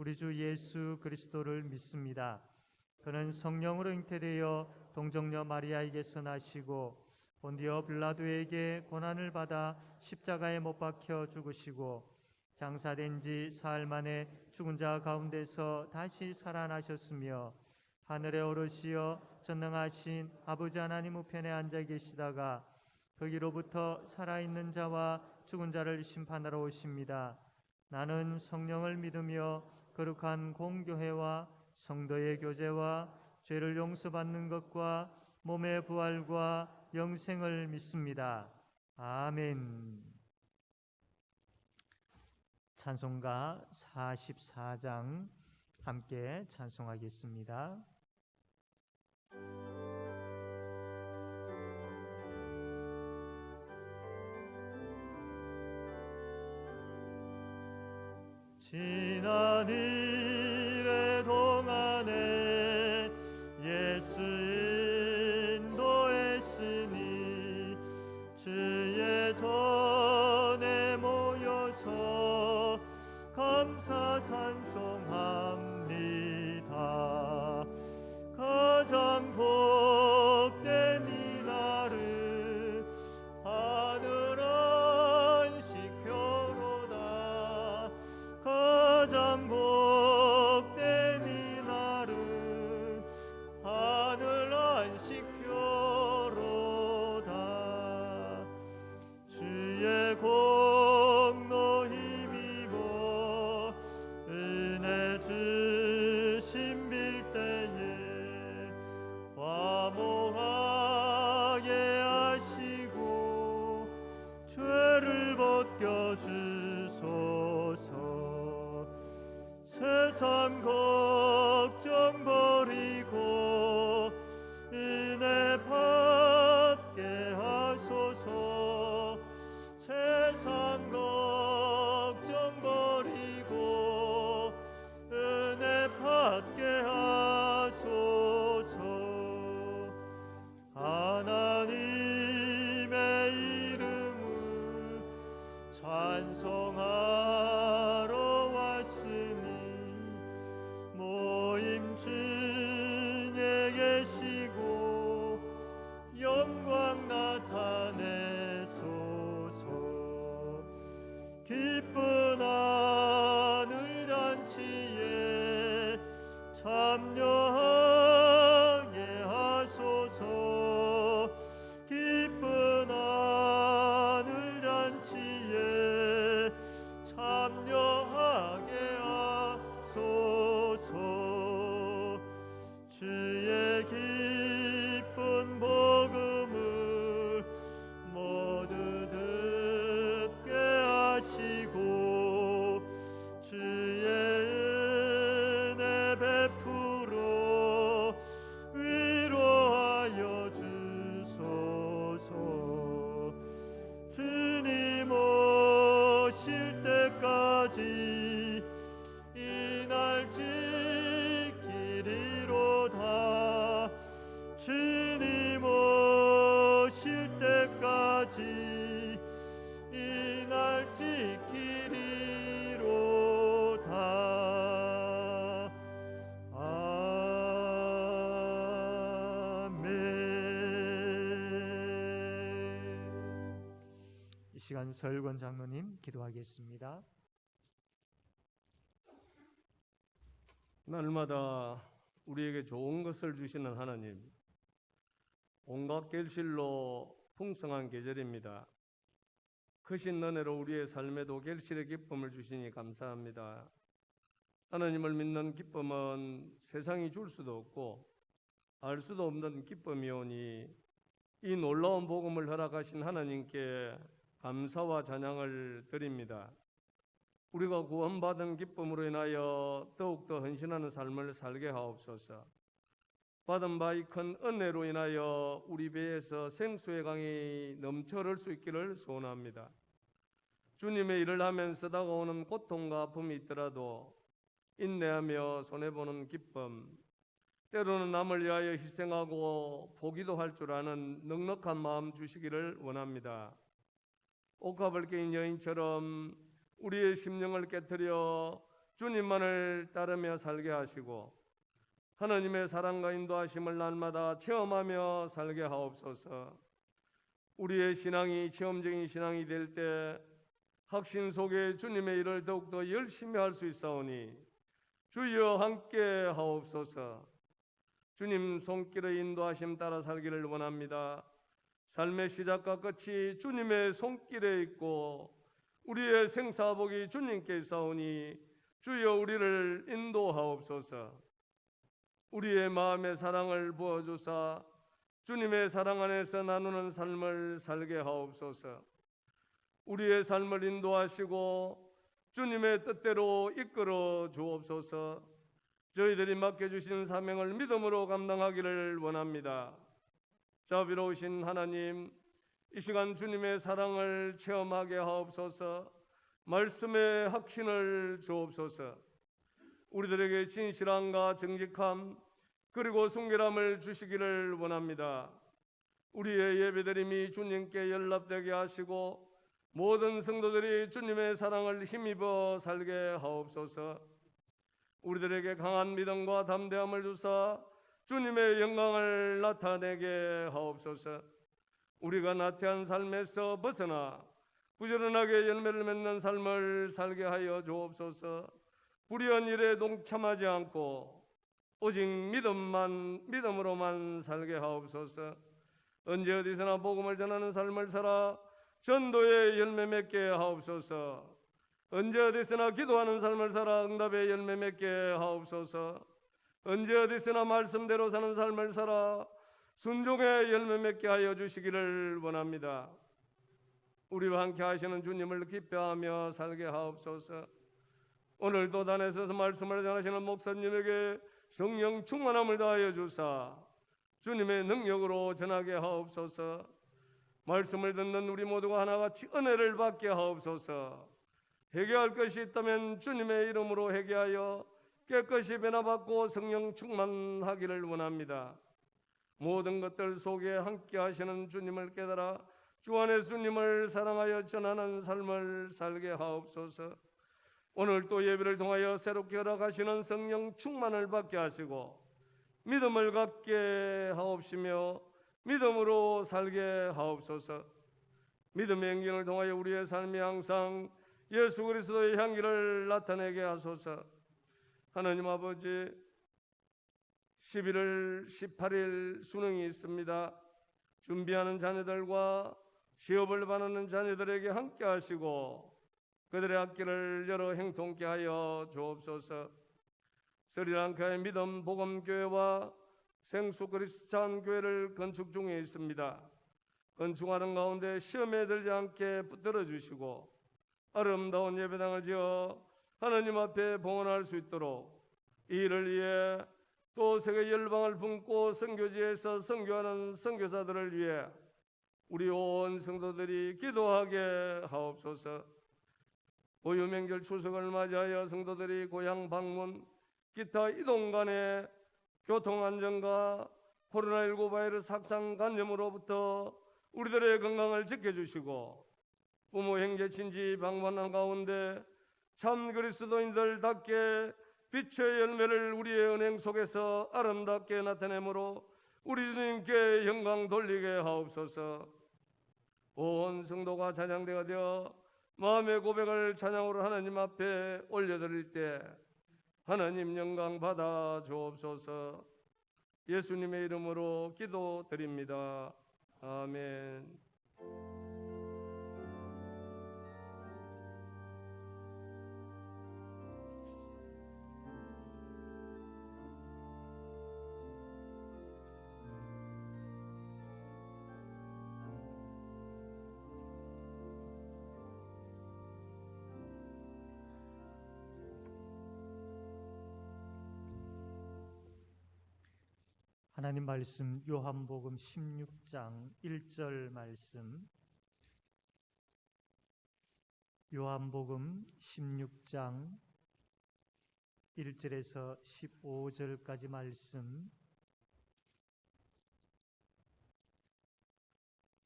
우리 주 예수 그리스도를 믿습니다. 그는 성령으로 잉태되어 동정녀 마리아에게서 나시고 본디오 빌라도에게 고난을 받아 십자가에 못 박혀 죽으시고 장사된 지 사흘 만에 죽은 자 가운데서 다시 살아나셨으며 하늘에 오르시어 전능하신 아버지 하나님 우편에 앉아 계시다가 거기로부터 살아있는 자와 죽은 자를 심판하러 오십니다. 나는 성령을 믿으며 거룩한 공교회와 성도의 교제와 죄를 용서받는 것과 몸의 부활과 영생을 믿습니다. 아멘. 찬송가 44장 함께 찬송하겠습니다. 지난 일의 동안에 예수 인도했으니 주의 전에 모여서 감사 찬송합니다. 가장 복된 이날은 하늘 안식교로다. 가장 복된 이날은 하늘 안식교로다. 주의 공로 힘입어 은혜 주심 빌 때에 화목하게 하시고 죄를 벗겨주소서. 세상 걱정 버리고 은혜 받게 하소서. 세상 걱정 버리고 은혜 받게 하소서. 하나님의 이름을 찬송하러 왔으니 모임 중에 계시고 영광 나타내소서. 기쁜 하늘 잔치에 참여하게 하소서. 기쁜 하늘 잔치에 참여하게 하소서. 주의 기쁜 복음을 모두 듣게 하시고 주의 은혜 베풀어 위로하여 주소서. 주님 오실 때까지 이날 지키리로다. 주님 오실 때까지 이날 지키리로다. 아멘. 이 시간 서일권 장로님 기도하겠습니다. 날마다 우리에게 좋은 것을 주시는 하나님, 온갖 결실로 풍성한 계절입니다. 크신 은혜로 우리의 삶에도 결실의 기쁨을 주시니 감사합니다. 하나님을 믿는 기쁨은 세상이 줄 수도 없고 알 수도 없는 기쁨이오니 이 놀라운 복음을 허락하신 하나님께 감사와 찬양을 드립니다. 우리가 구원받은 기쁨으로 인하여 더욱더 헌신하는 삶을 살게 하옵소서. 받은 바의 큰 은혜로 인하여 우리 배에서 생수의 강이 넘쳐 흐를 수 있기를 소원합니다. 주님의 일을 하면서 다가오는 고통과 아픔이 있더라도 인내하며 손해보는 기쁨, 때로는 남을 위하여 희생하고 포기도 할 줄 아는 넉넉한 마음 주시기를 원합니다. 옥합을 깨인 여인처럼 우리의 심령을 깨트려 주님만을 따르며 살게 하시고 하나님의 사랑과 인도하심을 날마다 체험하며 살게 하옵소서. 우리의 신앙이 체험적인 신앙이 될 때 확신 속에 주님의 일을 더욱더 열심히 할 수 있사오니 주여 함께 하옵소서. 주님 손길의 인도하심 따라 살기를 원합니다. 삶의 시작과 끝이 주님의 손길에 있고 우리의 생사복이 주님께 있사오니 주여 우리를 인도하옵소서. 우리의 마음의 사랑을 부어주사 주님의 사랑 안에서 나누는 삶을 살게 하옵소서. 우리의 삶을 인도하시고 주님의 뜻대로 이끌어 주옵소서. 저희들이 맡겨주신 사명을 믿음으로 감당하기를 원합니다. 자비로우신 하나님, 이 시간 주님의 사랑을 체험하게 하옵소서. 말씀의 확신을 주옵소서. 우리들에게 진실함과 정직함 그리고 순결함을 주시기를 원합니다. 우리의 예배드림이 주님께 연락되게 하시고 모든 성도들이 주님의 사랑을 힘입어 살게 하옵소서. 우리들에게 강한 믿음과 담대함을 주사 주님의 영광을 나타내게 하옵소서. 우리가 나태한 삶에서 벗어나 부지런하게 열매를 맺는 삶을 살게 하여 주옵소서. 불의한 일에 동참하지 않고 오직 믿음으로만 살게 하옵소서. 언제 어디서나 복음을 전하는 삶을 살아 전도의 열매 맺게 하옵소서. 언제 어디서나 기도하는 삶을 살아 응답의 열매 맺게 하옵소서. 언제 어디서나 말씀대로 사는 삶을 살아 순종의 열매 맺게 하여 주시기를 원합니다. 우리와 함께 하시는 주님을 기뻐하며 살게 하옵소서. 오늘도 단에 서서 말씀을 전하시는 목사님에게 성령 충만함을 다하여 주사 주님의 능력으로 전하게 하옵소서. 말씀을 듣는 우리 모두가 하나같이 은혜를 받게 하옵소서. 회개할 것이 있다면 주님의 이름으로 회개하여 깨끗이 변화받고 성령 충만하기를 원합니다. 모든 것들 속에 함께 하시는 주님을 깨달아 주 안에 주님을 사랑하여 전하는 삶을 살게 하옵소서. 오늘 또 예배를 통하여 새롭게 허락하시는 성령 충만을 받게 하시고 믿음을 갖게 하옵시며 믿음으로 살게 하옵소서. 믿음의 행진을 통하여 우리의 삶이 항상 예수 그리스도의 향기를 나타내게 하소서. 하나님 아버지, 11월 18일 수능이 있습니다. 준비하는 자녀들과 시험을 받는 자녀들에게 함께 하시고 그들의 앞길을 열어 행통케 하여 주옵소서. 스리랑카의 믿음 복음교회와 생수 그리스찬 교회를 건축 중에 있습니다. 건축하는 가운데 시험에 들지 않게 붙들어 주시고 아름다운 예배당을 지어 하나님 앞에 봉헌할 수 있도록 이 일을 위해 또 세계 열방을 품고 선교지에서 선교하는 선교사들을 위해 우리 온 성도들이 기도하게 하옵소서. 고유명절 추석을 맞이하여 성도들이 고향 방문, 기타 이동 간의 교통안전과 코로나19 바이러스 확산 감염으로부터 우리들의 건강을 지켜주시고 부모 형제 친지 방문하는 가운데 참 그리스도인들답게 빛의 열매를 우리의 은행 속에서 아름답게 나타내므로 우리 주님께 영광 돌리게 하옵소서. 온 성도가 찬양대가 되어 마음의 고백을 찬양으로 하나님 앞에 올려드릴 때 하나님 영광 받아 주옵소서. 예수님의 이름으로 기도드립니다. 아멘. 하나님 말씀 요한복음 16장 1절 말씀. 요한복음 16장 1절에서 15절까지 말씀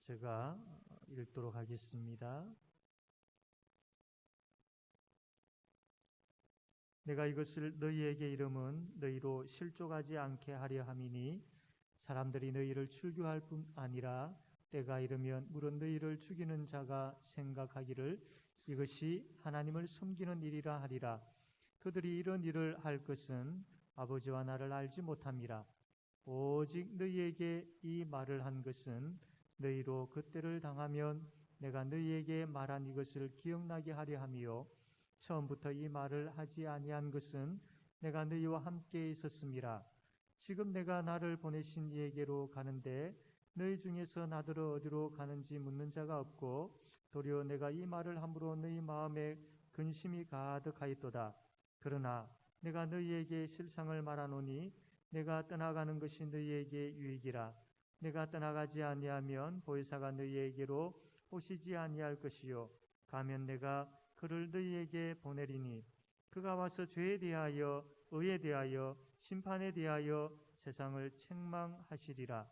제가 읽도록 하겠습니다. 내가 이것을 너희에게 이름은 너희로 실족하지 않게 하려 함이니 사람들이 너희를 출교할 뿐 아니라 때가 이르면 물론 너희를 죽이는 자가 생각하기를 이것이 하나님을 섬기는 일이라 하리라. 그들이 이런 일을 할 것은 아버지와 나를 알지 못함이라. 오직 너희에게 이 말을 한 것은 너희로 그때를 당하면 내가 너희에게 말한 이것을 기억나게 하려 함이요 처음부터 이 말을 하지 아니한 것은 내가 너희와 함께 있었음이라. 지금 내가 나를 보내신 이에게로 가는데 너희 중에서 나더러 어디로 가는지 묻는 자가 없고 도리어 내가 이 말을 함으로 너희 마음에 근심이 가득하였도다. 그러나 내가 너희에게 실상을 말하노니 내가 떠나가는 것이 너희에게 유익이라. 내가 떠나가지 아니하면 보혜사가 너희에게로 오시지 아니할 것이요 가면 내가 그를 너희에게 보내리니 그가 와서 죄에 대하여 의에 대하여 심판에 대하여 세상을 책망하시리라.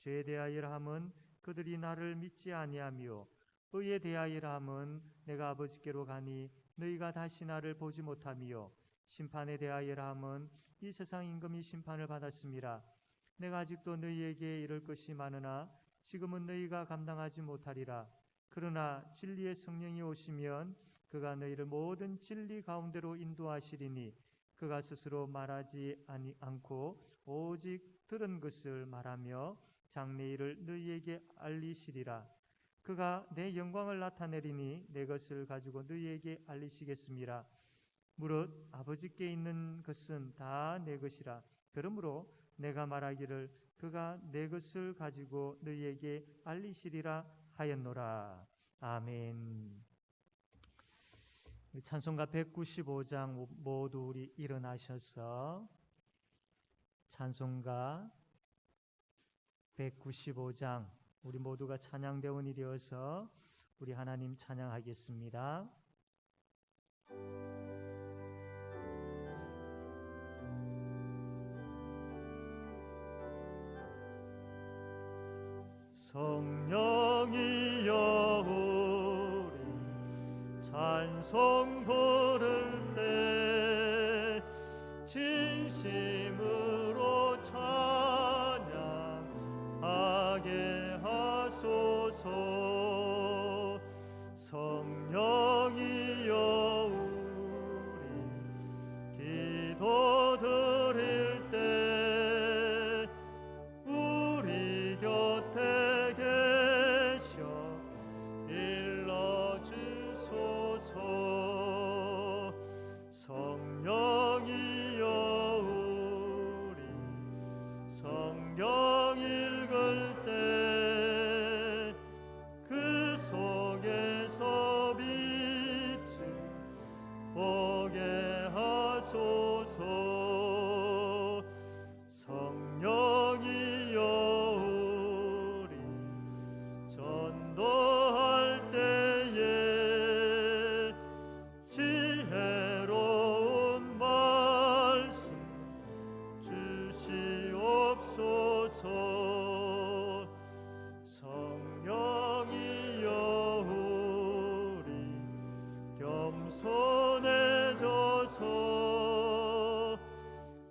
죄에 대하여라 함은 그들이 나를 믿지 아니하며 의에 대하여라 함은 내가 아버지께로 가니 너희가 다시 나를 보지 못하며 심판에 대하여라 함은 이 세상 임금이 심판을 받았음이라. 내가 아직도 너희에게 이를 것이 많으나 지금은 너희가 감당하지 못하리라. 그러나 진리의 성령이 오시면 그가 너희를 모든 진리 가운데로 인도하시리니 그가 스스로 말하지 않고 오직 들은 것을 말하며 장래일을 너희에게 알리시리라. 그가 내 영광을 나타내리니 내 것을 가지고 너희에게 알리시겠음이라. 무릇 아버지께 있는 것은 다 내 것이라. 그러므로 내가 말하기를 그가 내 것을 가지고 너희에게 알리시리라 하였노라. 아멘. 찬송가 195장 모두 우리 일어나셔서 찬송가 195장 우리 모두가 찬양대원이 되어서 우리 하나님 찬양하겠습니다. 성령이여 우리 찬송 부를 때 진심으로 찬양하게 하소서. 성령이여 우리 기도 드릴 때 우리 곁에 계셔 일러주소서. 성령이여 우리 성경 읽을 때 그 속에서 빛을 보게 하소서. 성령이여 우리 전도할 때에 지혜로운 말씀 주시옵소서. 성령이여 우리 겸손해져서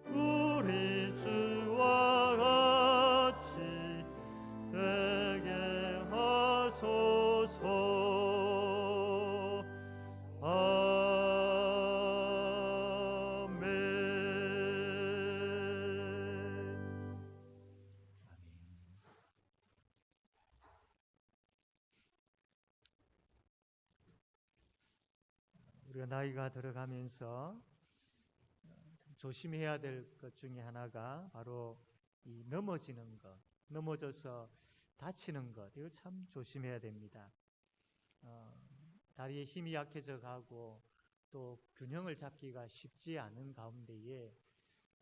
우리 주와 같이 되게 하소서. 아멘. 우리가 나이가 들어가면서 참 조심해야 될 것 중에 하나가 바로 이 넘어지는 것, 넘어져서 다치는 것, 이거 참 조심해야 됩니다. 다리에 힘이 약해져 가고 또 균형을 잡기가 쉽지 않은 가운데에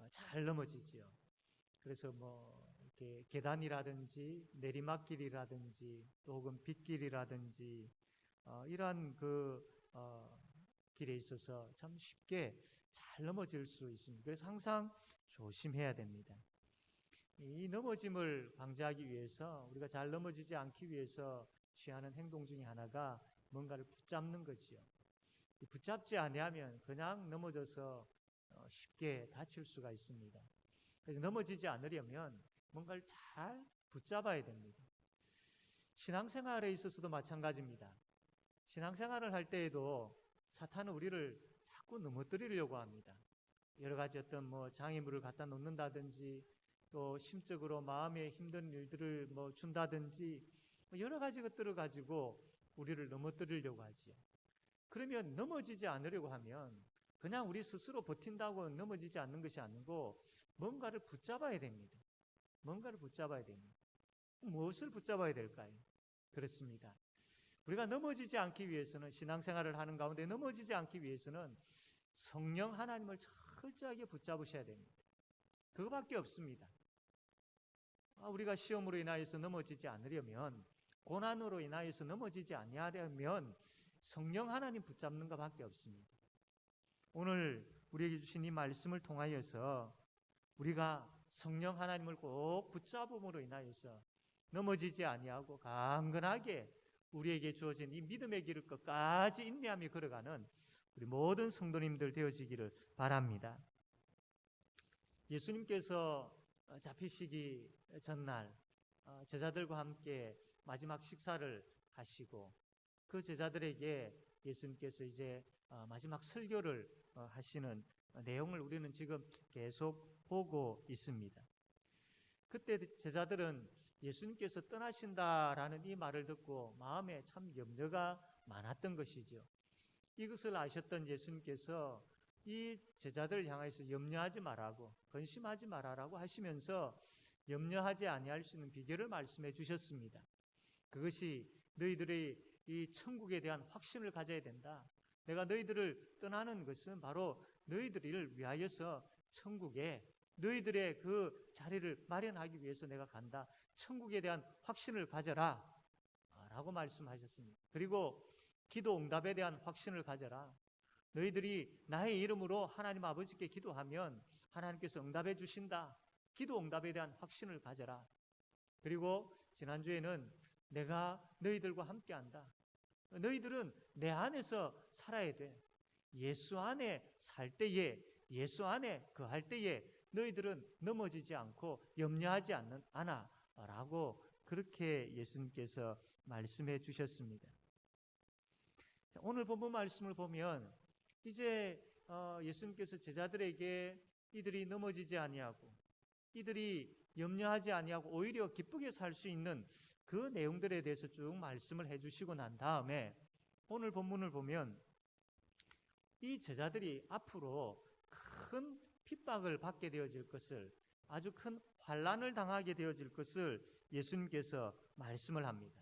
잘 넘어지지요. 그래서 뭐 이렇게 계단이라든지 내리막길이라든지 또 혹은 빗길이라든지 이러한 길에 있어서 참 쉽게 잘 넘어질 수 있습니다. 그래서 항상 조심해야 됩니다. 이 넘어짐을 방지하기 위해서 우리가 잘 넘어지지 않기 위해서 취하는 행동 중에 하나가 뭔가를 붙잡는 거지요. 붙잡지 아니하면 그냥 넘어져서 쉽게 다칠 수가 있습니다. 그래서 넘어지지 않으려면 뭔가를 잘 붙잡아야 됩니다. 신앙생활에 있어서도 마찬가지입니다. 신앙생활을 할 때에도 사탄은 우리를 자꾸 넘어뜨리려고 합니다. 여러 가지 어떤 장애물을 갖다 놓는다든지 또 심적으로 마음에 힘든 일들을 준다든지 여러 가지 것들을 가지고 우리를 넘어뜨리려고 하지요. 그러면 넘어지지 않으려고 하면 그냥 우리 스스로 버틴다고 넘어지지 않는 것이 아니고 뭔가를 붙잡아야 됩니다. 뭔가를 붙잡아야 됩니다. 무엇을 붙잡아야 될까요? 그렇습니다. 우리가 넘어지지 않기 위해서는 신앙생활을 하는 가운데 넘어지지 않기 위해서는 성령 하나님을 철저하게 붙잡으셔야 됩니다. 그거밖에 없습니다. 우리가 시험으로 인하여서 넘어지지 않으려면 고난으로 인하여서 넘어지지 아니하려면 성령 하나님 붙잡는 것밖에 없습니다. 오늘 우리에게 주신 이 말씀을 통하여서 우리가 성령 하나님을 꼭 붙잡음으로 인하여서 넘어지지 아니하고 강건하게 우리에게 주어진 이 믿음의 길을 끝까지 인내하며 걸어가는 우리 모든 성도님들 되어지기를 바랍니다. 예수님께서 잡히시기 전날 제자들과 함께 마지막 식사를 하시고 그 제자들에게 예수님께서 이제 마지막 설교를 하시는 내용을 우리는 지금 계속 보고 있습니다. 그때 제자들은 예수님께서 떠나신다라는 이 말을 듣고 마음에 참 염려가 많았던 것이죠. 이것을 아셨던 예수님께서 이 제자들을 향해서 염려하지 말라고, 근심하지 말아라고 하시면서 염려하지 아니할 수 있는 비결을 말씀해 주셨습니다. 그것이 너희들의 이 천국에 대한 확신을 가져야 된다. 내가 너희들을 떠나는 것은 바로 너희들을 위하여서 천국에 너희들의 그 자리를 마련하기 위해서 내가 간다. 천국에 대한 확신을 가져라 라고 말씀하셨습니다. 그리고 기도 응답에 대한 확신을 가져라. 너희들이 나의 이름으로 하나님 아버지께 기도하면 하나님께서 응답해 주신다. 기도 응답에 대한 확신을 가져라. 그리고 지난주에는 내가 너희들과 함께한다. 너희들은 내 안에서 살아야 돼. 예수 안에 살 때에, 예수 안에 거할 때에 너희들은 넘어지지 않고 염려하지 않아 라고 그렇게 예수님께서 말씀해 주셨습니다. 오늘 본문 말씀을 보면 이제 예수님께서 제자들에게 이들이 넘어지지 아니하고 이들이 염려하지 아니하고 오히려 기쁘게 살 수 있는 그 내용들에 대해서 쭉 말씀을 해주시고 난 다음에 오늘 본문을 보면 이 제자들이 앞으로 큰 핍박을 받게 되어질 것을, 아주 큰 환난을 당하게 되어질 것을 예수님께서 말씀을 합니다.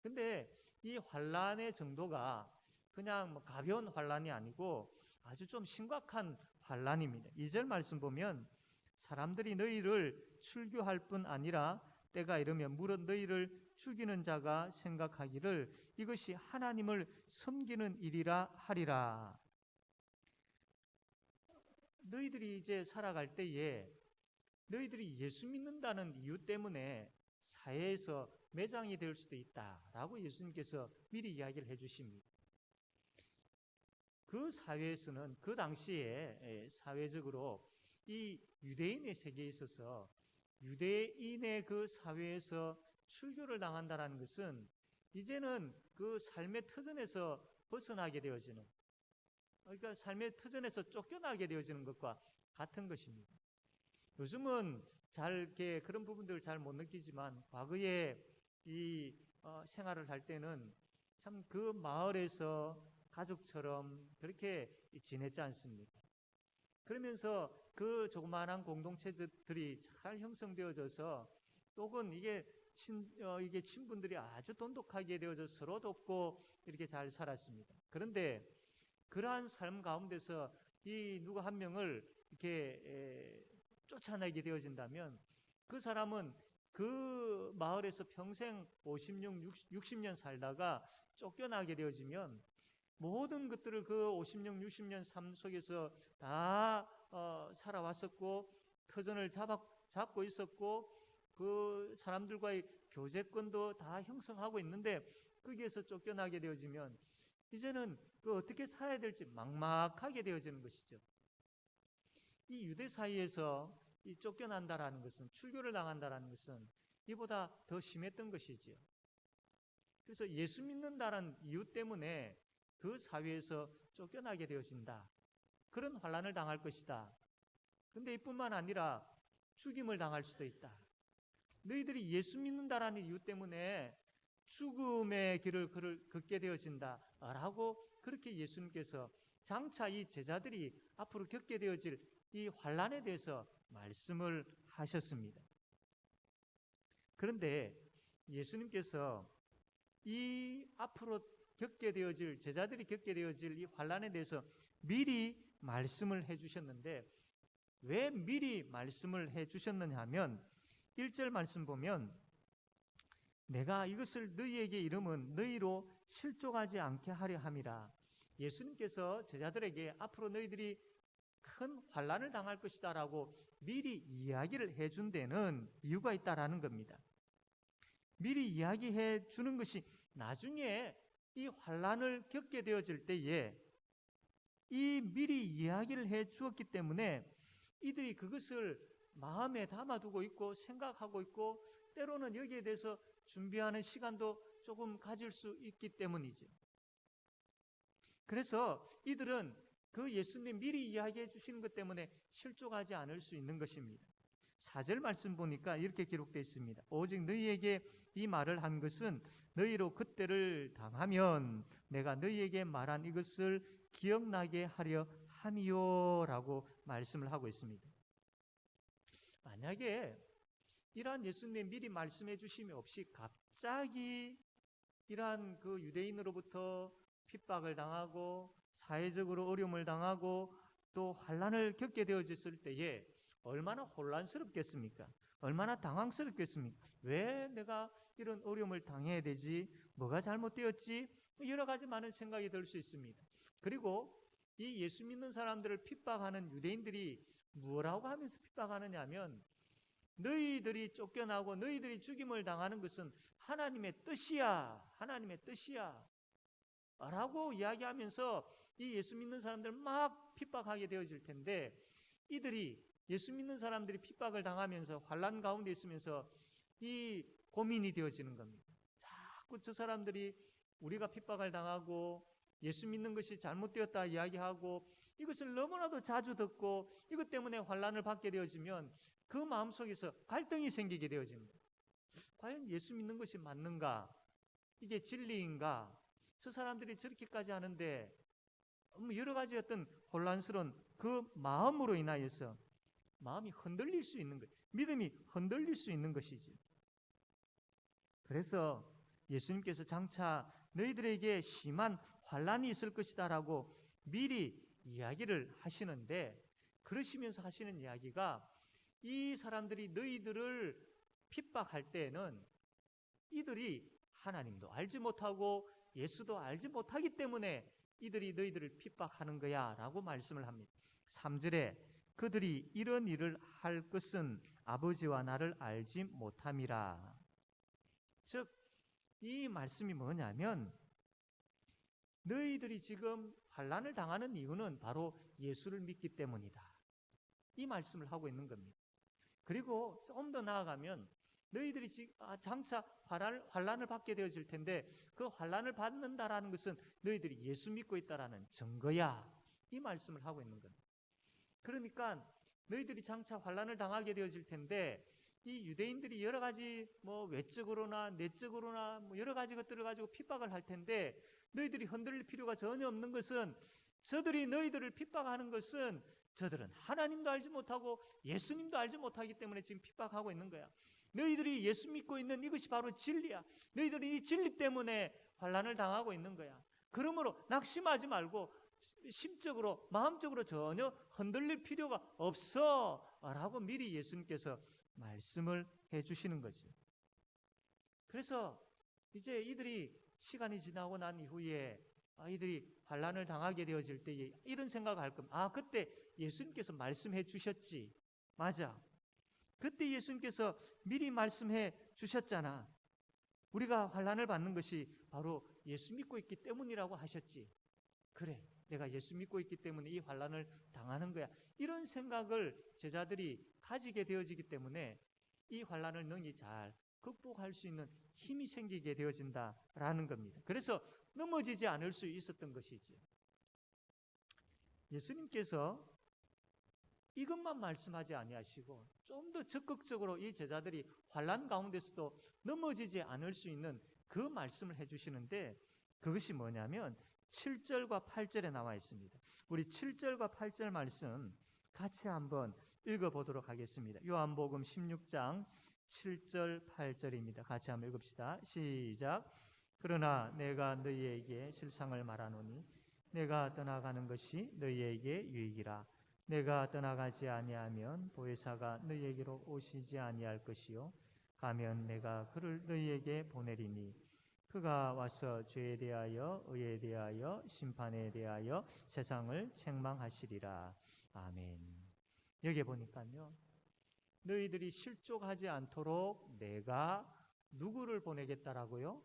근데 이 환난의 정도가 그냥 가벼운 환난이 아니고 아주 좀 심각한 환난입니다. 2절 말씀 보면 사람들이 너희를 출교할 뿐 아니라 때가 이르면 물은 너희를 죽이는 자가 생각하기를 이것이 하나님을 섬기는 일이라 하리라. 너희들이 이제 살아갈 때에 너희들이 예수 믿는다는 이유 때문에 사회에서 매장이 될 수도 있다라고 예수님께서 미리 이야기를 해주십니다. 그 사회에서는 그 당시에 사회적으로 이 유대인의 세계에 있어서 유대인의 그 사회에서 출교를 당한다는 것은 이제는 그 삶의 터전에서 벗어나게 되어지는, 그러니까 삶의 터전에서 쫓겨나게 되어지는 것과 같은 것입니다. 요즘은 잘 이렇게 그런 부분들을 잘 못 느끼지만 과거에 이 생활을 할 때는 참 그 마을에서 가족처럼 그렇게 지냈지 않습니까? 그러면서 그 조그마한 공동체들이 잘 형성되어져서 또는 이게 친분들이 아주 돈독하게 되어져 서로 돕고 이렇게 잘 살았습니다. 그런데 그러한 삶 가운데서 이 누구 한 명을 이렇게 쫓아내게 되어진다면 그 사람은 그 마을에서 평생 60년 살다가 쫓겨나게 되어지면 모든 것들을 그 50년, 60년 삶 속에서 다 살아왔었고 터전을 잡고 있었고 그 사람들과의 교제권도 다 형성하고 있는데 거기에서 쫓겨나게 되어지면 이제는 그 어떻게 살아야 될지 막막하게 되어지는 것이죠. 이 유대 사이에서 이 쫓겨난다라는 것은, 출교를 당한다라는 것은 이보다 더 심했던 것이지요. 그래서 예수 믿는다는 이유 때문에 그 사회에서 쫓겨나게 되어진다. 그런 환난을 당할 것이다. 그런데 이뿐만 아니라 죽임을 당할 수도 있다. 너희들이 예수 믿는다라는 이유 때문에 죽음의 길을 걷게 되어진다라고 그렇게 예수님께서 장차 이 제자들이 앞으로 겪게 되어질 이 환난에 대해서 말씀을 하셨습니다. 그런데 예수님께서 이 앞으로 겪게 되어질, 제자들이 겪게 되어질 이 환난에 대해서 미리 말씀을 해주셨는데, 왜 미리 말씀을 해주셨느냐 하면 1절 말씀 보면 내가 이것을 너희에게 이름은 너희로 실족하지 않게 하려 함이라. 예수님께서 제자들에게 앞으로 너희들이 큰 환난을 당할 것이다 라고 미리 이야기를 해준 데는 이유가 있다라는 겁니다. 미리 이야기해 주는 것이 나중에 이 환난을 겪게 되어질 때에 이 미리 이야기를 해 주었기 때문에 이들이 그것을 마음에 담아두고 있고 생각하고 있고 때로는 여기에 대해서 준비하는 시간도 조금 가질 수 있기 때문이죠. 그래서 이들은 그 예수님 미리 이야기해 주시는 것 때문에 실족하지 않을 수 있는 것입니다. 4절 말씀 보니까 이렇게 기록되어 있습니다. 오직 너희에게 이 말을 한 것은 너희로 그때를 당하면 내가 너희에게 말한 이것을 기억나게 하려 함이요 라고 말씀을 하고 있습니다. 만약에 이러한 예수님 미리 말씀해 주심이 없이 갑자기 이러한 그 유대인으로부터 핍박을 당하고 사회적으로 어려움을 당하고 또 환난을 겪게 되어졌을 때에 얼마나 혼란스럽겠습니까? 얼마나 당황스럽겠습니까? 왜 내가 이런 어려움을 당해야 되지? 뭐가 잘못되었지? 여러 가지 많은 생각이 들 수 있습니다. 그리고 이 예수 믿는 사람들을 핍박하는 유대인들이 뭐라고 하면서 핍박하느냐 하면 너희들이 쫓겨나고 너희들이 죽임을 당하는 것은 하나님의 뜻이야. 하나님의 뜻이야. 라고 이야기하면서 이 예수 믿는 사람들을 막 핍박하게 되어질 텐데 이들이 예수 믿는 사람들이 핍박을 당하면서 환난 가운데 있으면서 이 고민이 되어지는 겁니다. 자꾸 저 사람들이 우리가 핍박을 당하고 예수 믿는 것이 잘못되었다 이야기하고 이것을 너무나도 자주 듣고 이것 때문에 환난을 받게 되어지면 그 마음속에서 갈등이 생기게 되어집니다. 과연 예수 믿는 것이 맞는가? 이게 진리인가? 저 사람들이 저렇게까지 하는데 여러 가지 어떤 혼란스러운 그 마음으로 인하여서 마음이 흔들릴 수 있는 거예요. 믿음이 흔들릴 수 있는 것이죠. 그래서 예수님께서 장차 너희들에게 심한 환난이 있을 것이다 라고 미리 이야기를 하시는데 그러시면서 하시는 이야기가 이 사람들이 너희들을 핍박할 때에는 이들이 하나님도 알지 못하고 예수도 알지 못하기 때문에 이들이 너희들을 핍박하는 거야 라고 말씀을 합니다. 3절에 그들이 이런 일을 할 것은 아버지와 나를 알지 못함이라. 즉 이 말씀이 뭐냐면 너희들이 지금 환난을 당하는 이유는 바로 예수를 믿기 때문이다. 이 말씀을 하고 있는 겁니다. 그리고 좀 더 나아가면 너희들이 장차 환난을 받게 되어질 텐데 그 환난을 받는다라는 것은 너희들이 예수 믿고 있다라는 증거야. 이 말씀을 하고 있는 겁니다. 그러니까 너희들이 장차 환난을 당하게 되어질 텐데 이 유대인들이 여러 가지 외적으로나 내적으로나 여러 가지 것들을 가지고 핍박을 할 텐데 너희들이 흔들릴 필요가 전혀 없는 것은 저들이 너희들을 핍박하는 것은 저들은 하나님도 알지 못하고 예수님도 알지 못하기 때문에 지금 핍박하고 있는 거야. 너희들이 예수 믿고 있는 이것이 바로 진리야. 너희들이 이 진리 때문에 환난을 당하고 있는 거야. 그러므로 낙심하지 말고 심적으로 마음적으로 전혀 흔들릴 필요가 없어 라고 미리 예수님께서 말씀을 해주시는 거죠. 그래서 이제 이들이 시간이 지나고 난 이후에 이들이 환난을 당하게 되어질 때 이런 생각을 할 겁니다. 그때 예수님께서 말씀해 주셨지. 맞아. 그때 예수님께서 미리 말씀해 주셨잖아. 우리가 환난을 받는 것이 바로 예수 믿고 있기 때문이라고 하셨지. 그래. 내가 예수 믿고 있기 때문에 이 환난을 당하는 거야. 이런 생각을 제자들이 가지게 되어지기 때문에 이 환난을 능히 잘 극복할 수 있는 힘이 생기게 되어진다라는 겁니다. 그래서 넘어지지 않을 수 있었던 것이죠. 예수님께서 이것만 말씀하지 아니하시고 좀 더 적극적으로 이 제자들이 환난 가운데서도 넘어지지 않을 수 있는 그 말씀을 해주시는데, 그것이 뭐냐면 7절과 8절에 나와 있습니다. 우리 7절과 8절 말씀 같이 한번 읽어보도록 하겠습니다. 요한복음 16장 7절 8절입니다. 같이 한번 읽읍시다. 시작. 그러나 내가 너희에게 실상을 말하노니 내가 떠나가는 것이 너희에게 유익이라. 내가 떠나가지 아니하면 보혜사가 너희에게로 오시지 아니할 것이요 가면 내가 그를 너희에게 보내리니 그가 와서 죄에 대하여 의에 대하여 심판에 대하여 세상을 책망하시리라. 아멘. 여기 보니까요, 너희들이 실족하지 않도록 내가 누구를 보내겠다라고요?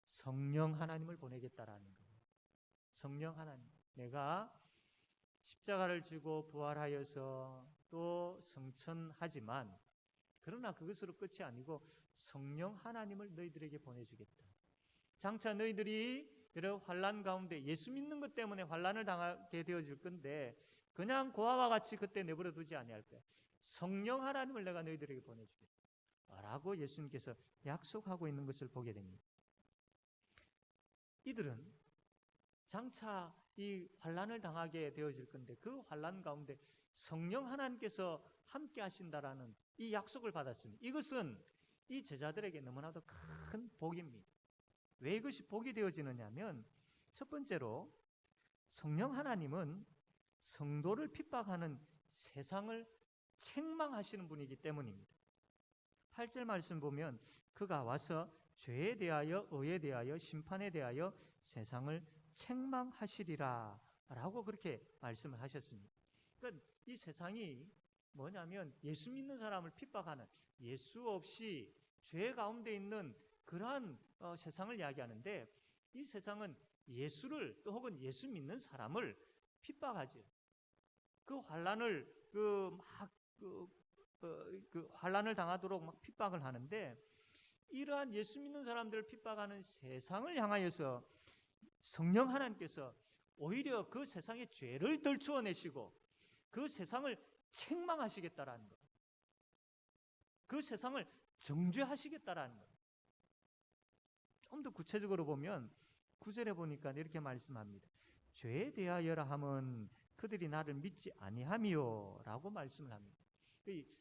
성령 하나님을 보내겠다라는 거예요. 성령 하나님. 내가 십자가를 지고 부활하여서 또 성천하지만 그러나 그것으로 끝이 아니고 성령 하나님을 너희들에게 보내주겠다. 장차 너희들이 여러 환난 가운데 예수 믿는 것 때문에 환난을 당하게 되어질 건데 그냥 고아와 같이 그때 내버려 두지 아니할 거야. 성령 하나님을 내가 너희들에게 보내주겠다 라고 예수님께서 약속하고 있는 것을 보게 됩니다. 이들은 장차 이 환난을 당하게 되어질 건데 그 환난 가운데 성령 하나님께서 함께 하신다라는 이 약속을 받았습니다. 이것은 이 제자들에게 너무나도 큰 복입니다. 왜 이것이 복이 되어지느냐 하면 첫 번째로 성령 하나님은 성도를 핍박하는 세상을 책망하시는 분이기 때문입니다. 8절 말씀 보면 그가 와서 죄에 대하여 의에 대하여 심판에 대하여 세상을 책망하시리라 라고 그렇게 말씀을 하셨습니다. 그러니까 이 세상이 뭐냐면 예수 믿는 사람을 핍박하는, 예수 없이 죄 가운데 있는 그러한 세상을 이야기하는데, 이 세상은 예수를 또 혹은 예수 믿는 사람을 핍박하죠. 그 환난을 환난을 당하도록 막 핍박을 하는데, 이러한 예수 믿는 사람들을 핍박하는 세상을 향하여서 성령 하나님께서 오히려 그 세상의 죄를 덜추어내시고 그 세상을 책망하시겠다라는 것, 그 세상을 정죄하시겠다라는 것. 좀 더 구체적으로 보면 9절에 보니까 이렇게 말씀합니다. 죄에 대하여라 함은 그들이 나를 믿지 아니하미요 라고 말씀을 합니다.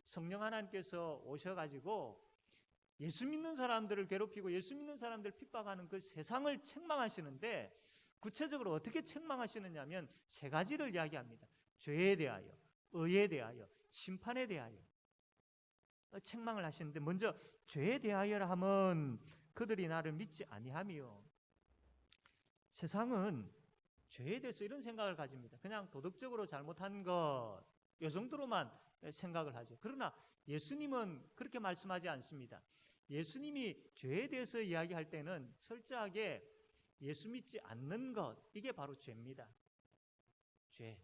성령 하나님께서 오셔가지고 예수 믿는 사람들을 괴롭히고 예수 믿는 사람들을 핍박하는 그 세상을 책망하시는데, 구체적으로 어떻게 책망하시느냐면 세 가지를 이야기합니다. 죄에 대하여, 의에 대하여, 심판에 대하여 책망을 하시는데, 먼저 죄에 대하여라 하면 그들이 나를 믿지 아니하미요. 세상은 죄에 대해서 이런 생각을 가집니다. 그냥 도덕적으로 잘못한 것, 이 정도로만 생각을 하죠. 그러나 예수님은 그렇게 말씀하지 않습니다. 예수님이 죄에 대해서 이야기할 때는 철저하게 예수 믿지 않는 것, 이게 바로 죄입니다. 죄.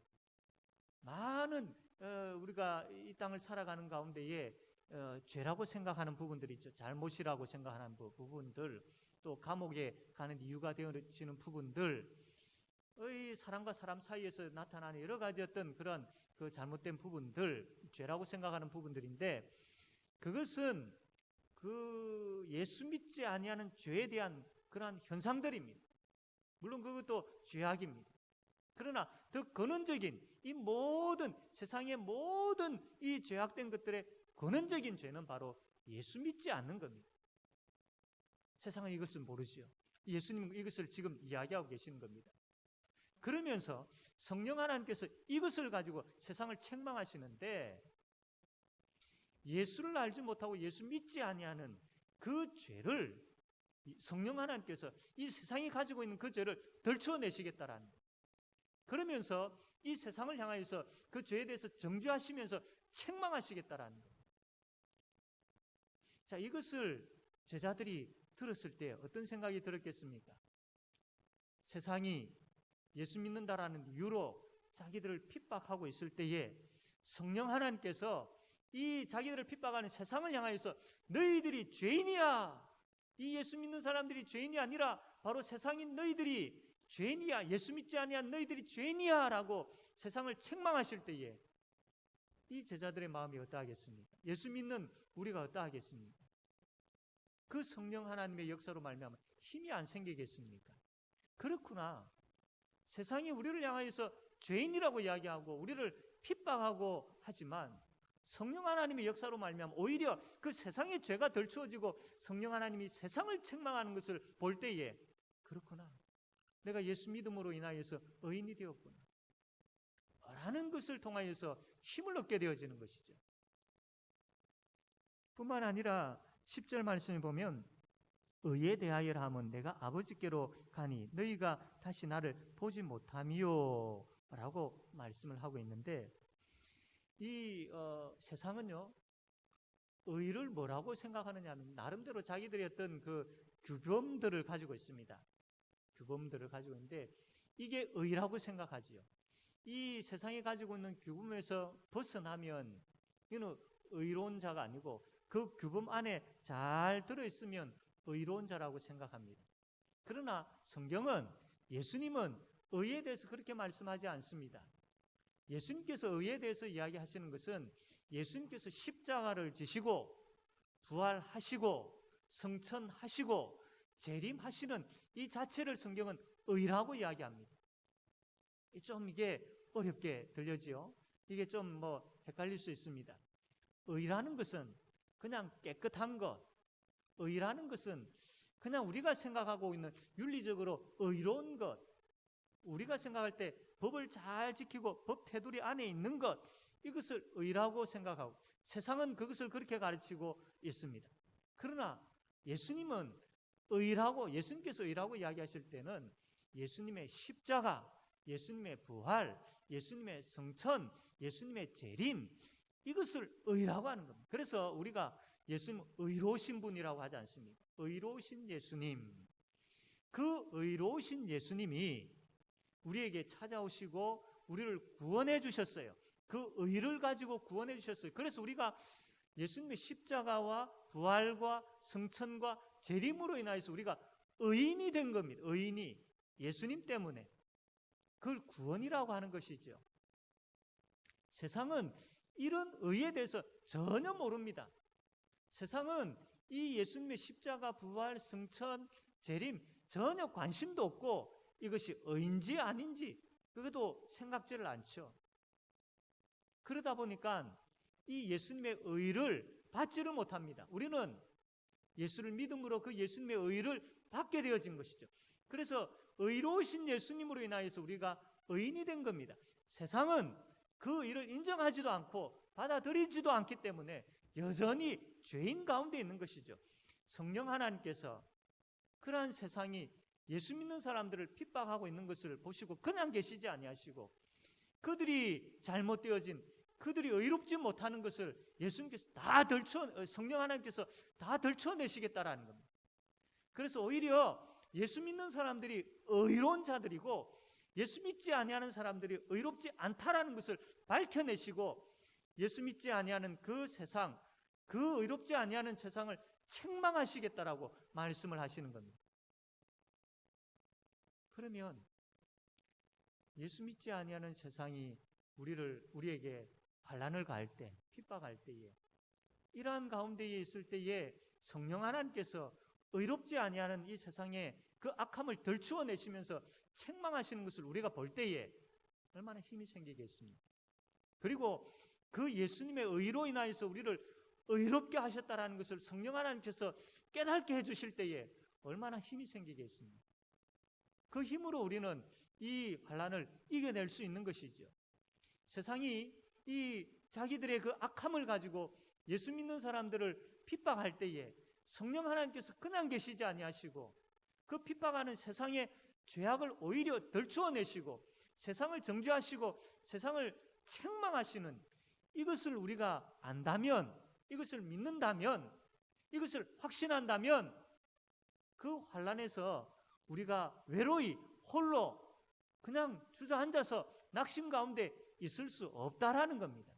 많은 우리가 이 땅을 살아가는 가운데에 죄라고 생각하는 부분들이 있죠. 잘못이라고 생각하는 부분들, 또 감옥에 가는 이유가 되어지는 부분들, 사람과 사람 사이에서 나타나는 여러 가지 어떤 그런 그 잘못된 부분들, 죄라고 생각하는 부분들인데, 그것은 그 예수 믿지 아니하는 죄에 대한 그러한 현상들입니다. 물론 그것도 죄악입니다. 그러나 더 근원적인 이 모든 세상의 모든 이 죄악된 것들의 근원적인 죄는 바로 예수 믿지 않는 겁니다. 세상은 이것을 모르지요. 예수님은 이것을 지금 이야기하고 계시는 겁니다. 그러면서 성령 하나님께서 이것을 가지고 세상을 책망하시는데, 예수를 알지 못하고 예수 믿지 아니하는 그 죄를 성령 하나님께서 이 세상이 가지고 있는 그 죄를 덜추어내시겠다라는 거예요. 그러면서 이 세상을 향하여서 그 죄에 대해서 정죄하시면서 책망하시겠다라는 거예요. 자, 이것을 제자들이 들었을 때 어떤 생각이 들었겠습니까? 세상이 예수 믿는다라는 이유로 자기들을 핍박하고 있을 때에 성령 하나님께서 이 자기들을 핍박하는 세상을 향하여서 너희들이 죄인이야, 이 예수 믿는 사람들이 죄인이 아니라 바로 세상인 너희들이 죄인이야, 예수 믿지 아니한 너희들이 죄인이야 라고 세상을 책망하실 때에 이 제자들의 마음이 어떠하겠습니까? 예수 믿는 우리가 어떠하겠습니까? 그 성령 하나님의 역사로 말미암아 힘이 안 생기겠습니까? 그렇구나, 세상이 우리를 향하여서 죄인이라고 이야기하고 우리를 핍박하고 하지만 성령 하나님의 역사로 말미암아 오히려 그 세상의 죄가 덜 추워지고 성령 하나님이 세상을 책망하는 것을 볼 때에 그렇구나, 내가 예수 믿음으로 인하여서 의인이 되었구나 라는 것을 통하여서 힘을 얻게 되어지는 것이죠. 뿐만 아니라 10절 말씀을 보면 의에 대하여라 하면 내가 아버지께로 가니 너희가 다시 나를 보지 못하미요 라고 말씀을 하고 있는데, 이 세상은요 의를 뭐라고 생각하느냐 하면 나름대로 자기들의 어떤 그 규범들을 가지고 있습니다. 규범들을 가지고 있는데 이게 의라고 생각하지요. 이 세상이 가지고 있는 규범에서 벗어나면 이는 의로운 자가 아니고 그 규범 안에 잘 들어있으면 의로운 자라고 생각합니다. 그러나 성경은, 예수님은 의에 대해서 그렇게 말씀하지 않습니다. 예수님께서 의에 대해서 이야기하시는 것은 예수님께서 십자가를 지시고 부활하시고 성천하시고 재림하시는 이 자체를 성경은 의라고 이야기합니다. 좀 이게 어렵게 들려지요. 이게 좀 헷갈릴 수 있습니다. 의라는 것은 그냥 깨끗한 것, 의라는 것은 그냥 우리가 생각하고 있는 윤리적으로 의로운 것, 우리가 생각할 때 법을 잘 지키고 법 테두리 안에 있는 것, 이것을 의라고 생각하고 세상은 그것을 그렇게 가르치고 있습니다. 그러나 예수님은 의라고, 예수님께서 의라고 이야기하실 때는 예수님의 십자가, 예수님의 부활, 예수님의 성천, 예수님의 재림, 이것을 의라고 하는 겁니다. 그래서 우리가 예수님 의로우신 분이라고 하지 않습니까? 의로우신 예수님, 그 의로우신 예수님이 우리에게 찾아오시고 우리를 구원해 주셨어요. 그 의를 가지고 구원해 주셨어요. 그래서 우리가 예수님의 십자가와 부활과 성천과 재림으로 인하여서 우리가 의인이 된 겁니다. 의인이 예수님 때문에. 그걸 구원이라고 하는 것이죠. 세상은 이런 의에 대해서 전혀 모릅니다. 세상은 이 예수님의 십자가, 부활, 성천, 재림 전혀 관심도 없고 이것이 의인지 아닌지 그것도 생각지를 않죠. 그러다 보니까 이 예수님의 의를 받지를 못합니다. 우리는 예수를 믿음으로 그 예수님의 의를 받게 되어진 것이죠. 그래서 의로우신 예수님으로 인하여서 우리가 의인이 된 겁니다. 세상은 그 의를 인정하지도 않고 받아들이지도 않기 때문에 여전히 죄인 가운데 있는 것이죠. 성령 하나님께서 그러한 세상이 예수 믿는 사람들을 핍박하고 있는 것을 보시고 그냥 계시지 아니하시고 그들이 잘못되어진, 그들이 의롭지 못하는 것을 예수님께서 다 성령 하나님께서 다 덜쳐내시겠다라는 겁니다. 그래서 오히려 예수 믿는 사람들이 의로운 자들이고 예수 믿지 아니하는 사람들이 의롭지 않다라는 것을 밝혀내시고 예수 믿지 아니하는 그 세상, 그 의롭지 아니하는 세상을 책망하시겠다라고 말씀을 하시는 겁니다. 그러면 예수 믿지 아니하는 세상이 우리에게 환난을 가할 때, 핍박할 때에, 이러한 가운데에 있을 때에 성령 하나님께서 의롭지 아니하는 이 세상에 그 악함을 덜추어내시면서 책망하시는 것을 우리가 볼 때에 얼마나 힘이 생기겠습니까? 그리고 그 예수님의 의로 인하여서 우리를 의롭게 하셨다라는 것을 성령 하나님께서 깨닫게 해주실 때에 얼마나 힘이 생기겠습니까? 그 힘으로 우리는 이 환난을 이겨낼 수 있는 것이죠. 세상이 이 자기들의 그 악함을 가지고 예수 믿는 사람들을 핍박할 때에 성령 하나님께서 그냥 계시지 아니하시고 그 핍박하는 세상의 죄악을 오히려 덜추어내시고 세상을 정죄하시고 세상을 책망하시는 이것을 우리가 안다면, 이것을 믿는다면, 이것을 확신한다면 그 환난에서 우리가 외로이 홀로 그냥 주저앉아서 낙심 가운데 있을 수 없다라는 겁니다.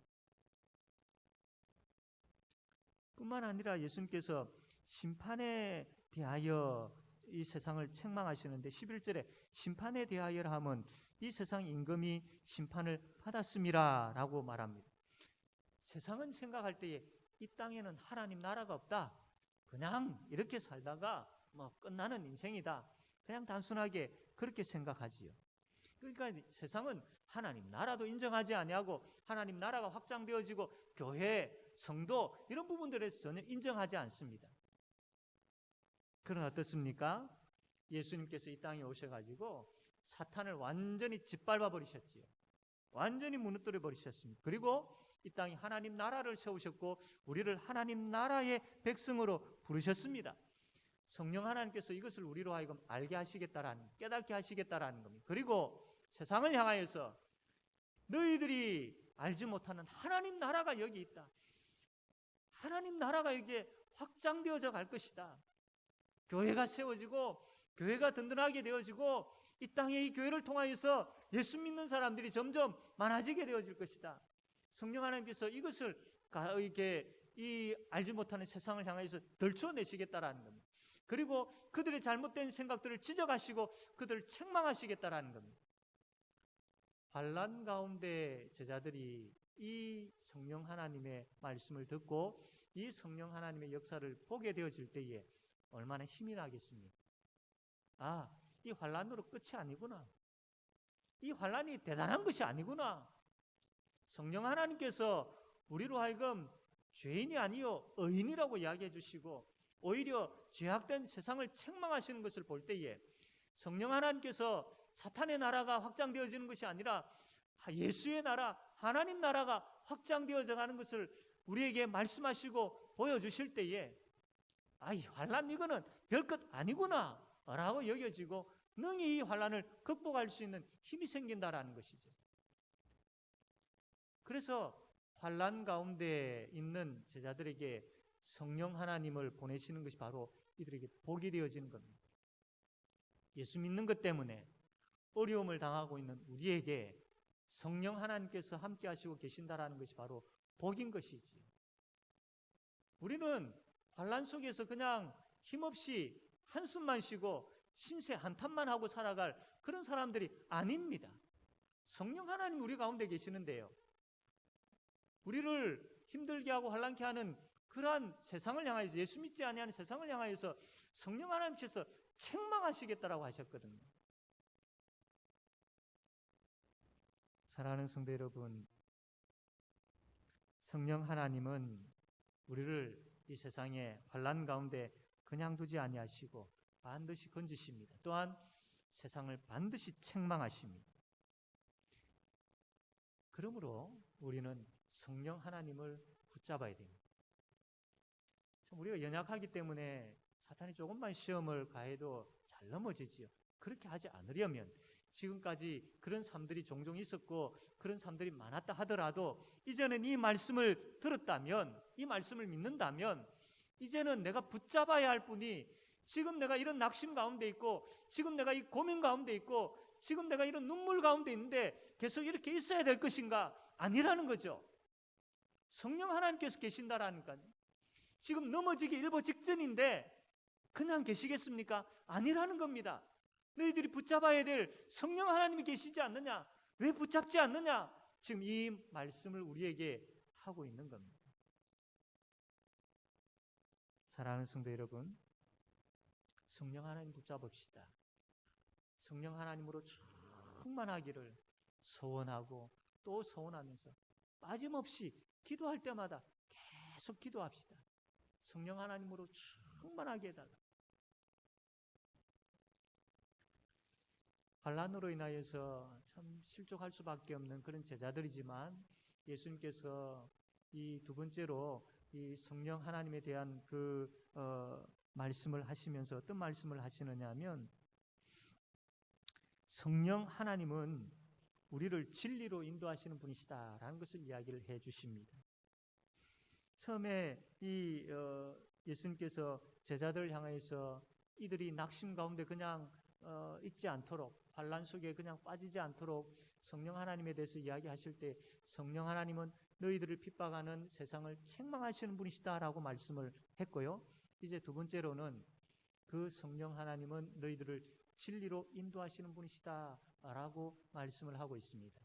뿐만 아니라 예수님께서 심판에 대하여 이 세상을 책망하시는데 11절에 심판에 대하여라 하면 이 세상 임금이 심판을 받았음이라 라고 말합니다. 세상은 생각할 때에 이 땅에는 하나님 나라가 없다. 그냥 이렇게 살다가 뭐 끝나는 인생이다. 그냥 단순하게 그렇게 생각하지요. 그러니까 세상은 하나님 나라도 인정하지 아니하고 하나님 나라가 확장되어지고 교회, 성도 이런 부분들에서 전혀 인정하지 않습니다. 그러나 어떻습니까? 예수님께서 이 땅에 오셔가지고 사탄을 완전히 짓밟아 버리셨지요. 완전히 무너뜨려 버리셨습니다. 그리고 이 땅에 하나님 나라를 세우셨고 우리를 하나님 나라의 백성으로 부르셨습니다. 성령 하나님께서 이것을 우리로 하여금 알게 하시겠다라는, 깨닫게 하시겠다라는 겁니다. 그리고 세상을 향하여서 너희들이 알지 못하는 하나님 나라가 여기 있다. 하나님 나라가 이게 확장되어져 갈 것이다. 교회가 세워지고 교회가 든든하게 되어지고 이 땅에 이 교회를 통하여서 예수 믿는 사람들이 점점 많아지게 되어질 것이다. 성령 하나님께서 이것을 이렇게 이 알지 못하는 세상을 향해서 덜쳐내시겠다라는 겁니다. 그리고 그들의 잘못된 생각들을 지적하시고 그들을 책망하시겠다라는 겁니다. 환난 가운데 제자들이 이 성령 하나님의 말씀을 듣고 이 성령 하나님의 역사를 보게 되어질 때에 얼마나 힘이 나겠습니까? 아, 이 환난으로 끝이 아니구나. 이 환난이 대단한 것이 아니구나. 성령 하나님께서 우리로 하여금 죄인이 아니요 의인이라고 이야기해 주시고 오히려 죄악된 세상을 책망하시는 것을 볼 때에 성령 하나님께서 사탄의 나라가 확장되어지는 것이 아니라 예수의 나라, 하나님 나라가 확장되어져 가는 것을 우리에게 말씀하시고 보여주실 때에 이 환난 이거는 별것 아니구나 라고 여겨지고 능히 이 환난을 극복할 수 있는 힘이 생긴다라는 것이죠. 그래서 환난 가운데 있는 제자들에게 성령 하나님을 보내시는 것이 바로 이들에게 복이 되어지는 겁니다. 예수 믿는 것 때문에 어려움을 당하고 있는 우리에게 성령 하나님께서 함께 하시고 계신다라는 것이 바로 복인 것이지요. 우리는 환난 속에서 그냥 힘없이 한숨만 쉬고 신세 한탄만 하고 살아갈 그런 사람들이 아닙니다. 성령 하나님 우리 가운데 계시는데요. 우리를 힘들게 하고 환난케 하는 그러한 세상을 향하여서 예수 믿지 아니하는 세상을 향하여서 성령 하나님께서 책망하시겠다라고 하셨거든요. 사랑하는 성도 여러분, 성령 하나님은 우리를 이 세상의 환난 가운데 그냥 두지 아니하시고 반드시 건지십니다. 또한 세상을 반드시 책망하십니다. 그러므로 우리는 성령 하나님을 붙잡아야 됩니다. 참 우리가 연약하기 때문에 사탄이 조금만 시험을 가해도 잘 넘어지지요. 그렇게 하지 않으려면 지금까지 그런 삶들이 종종 있었고 그런 삶들이 많았다 하더라도 이제는 이 말씀을 들었다면, 이 말씀을 믿는다면 이제는 내가 붙잡아야 할 뿐이 지금 내가 이런 낙심 가운데 있고 지금 내가 이 고민 가운데 있고 지금 내가 이런 눈물 가운데 있는데 계속 이렇게 있어야 될 것인가? 아니라는 거죠. 성령 하나님께서 계신다라니까요. 지금 넘어지기 일보 직전인데 그냥 계시겠습니까? 아니라는 겁니다. 너희들이 붙잡아야 될 성령 하나님이 계시지 않느냐? 왜 붙잡지 않느냐? 지금 이 말씀을 우리에게 하고 있는 겁니다. 사랑하는 성도 여러분, 성령 하나님 붙잡읍시다. 성령 하나님으로 충만하기를 소원하고 또 소원하면서 빠짐없이 기도할 때마다 계속 기도합시다. 성령 하나님으로 충만하게 해달라. 환난으로 인하여서 참 실족할 수밖에 없는 그런 제자들이지만 예수님께서 이 두 번째로 이 성령 하나님에 대한 그 말씀을 하시면서 어떤 말씀을 하시느냐 하면 성령 하나님은 우리를 진리로 인도하시는 분이시다라는 것을 이야기를 해 주십니다. 처음에 이 예수님께서 제자들을 향해서 이들이 낙심 가운데 그냥 있지 않도록 환난 속에 그냥 빠지지 않도록 성령 하나님에 대해서 이야기하실 때 성령 하나님은 너희들을 핍박하는 세상을 책망하시는 분이시다라고 말씀을 했고요. 이제 두 번째로는 그 성령 하나님은 너희들을 진리로 인도하시는 분이시다라고 말씀을 하고 있습니다.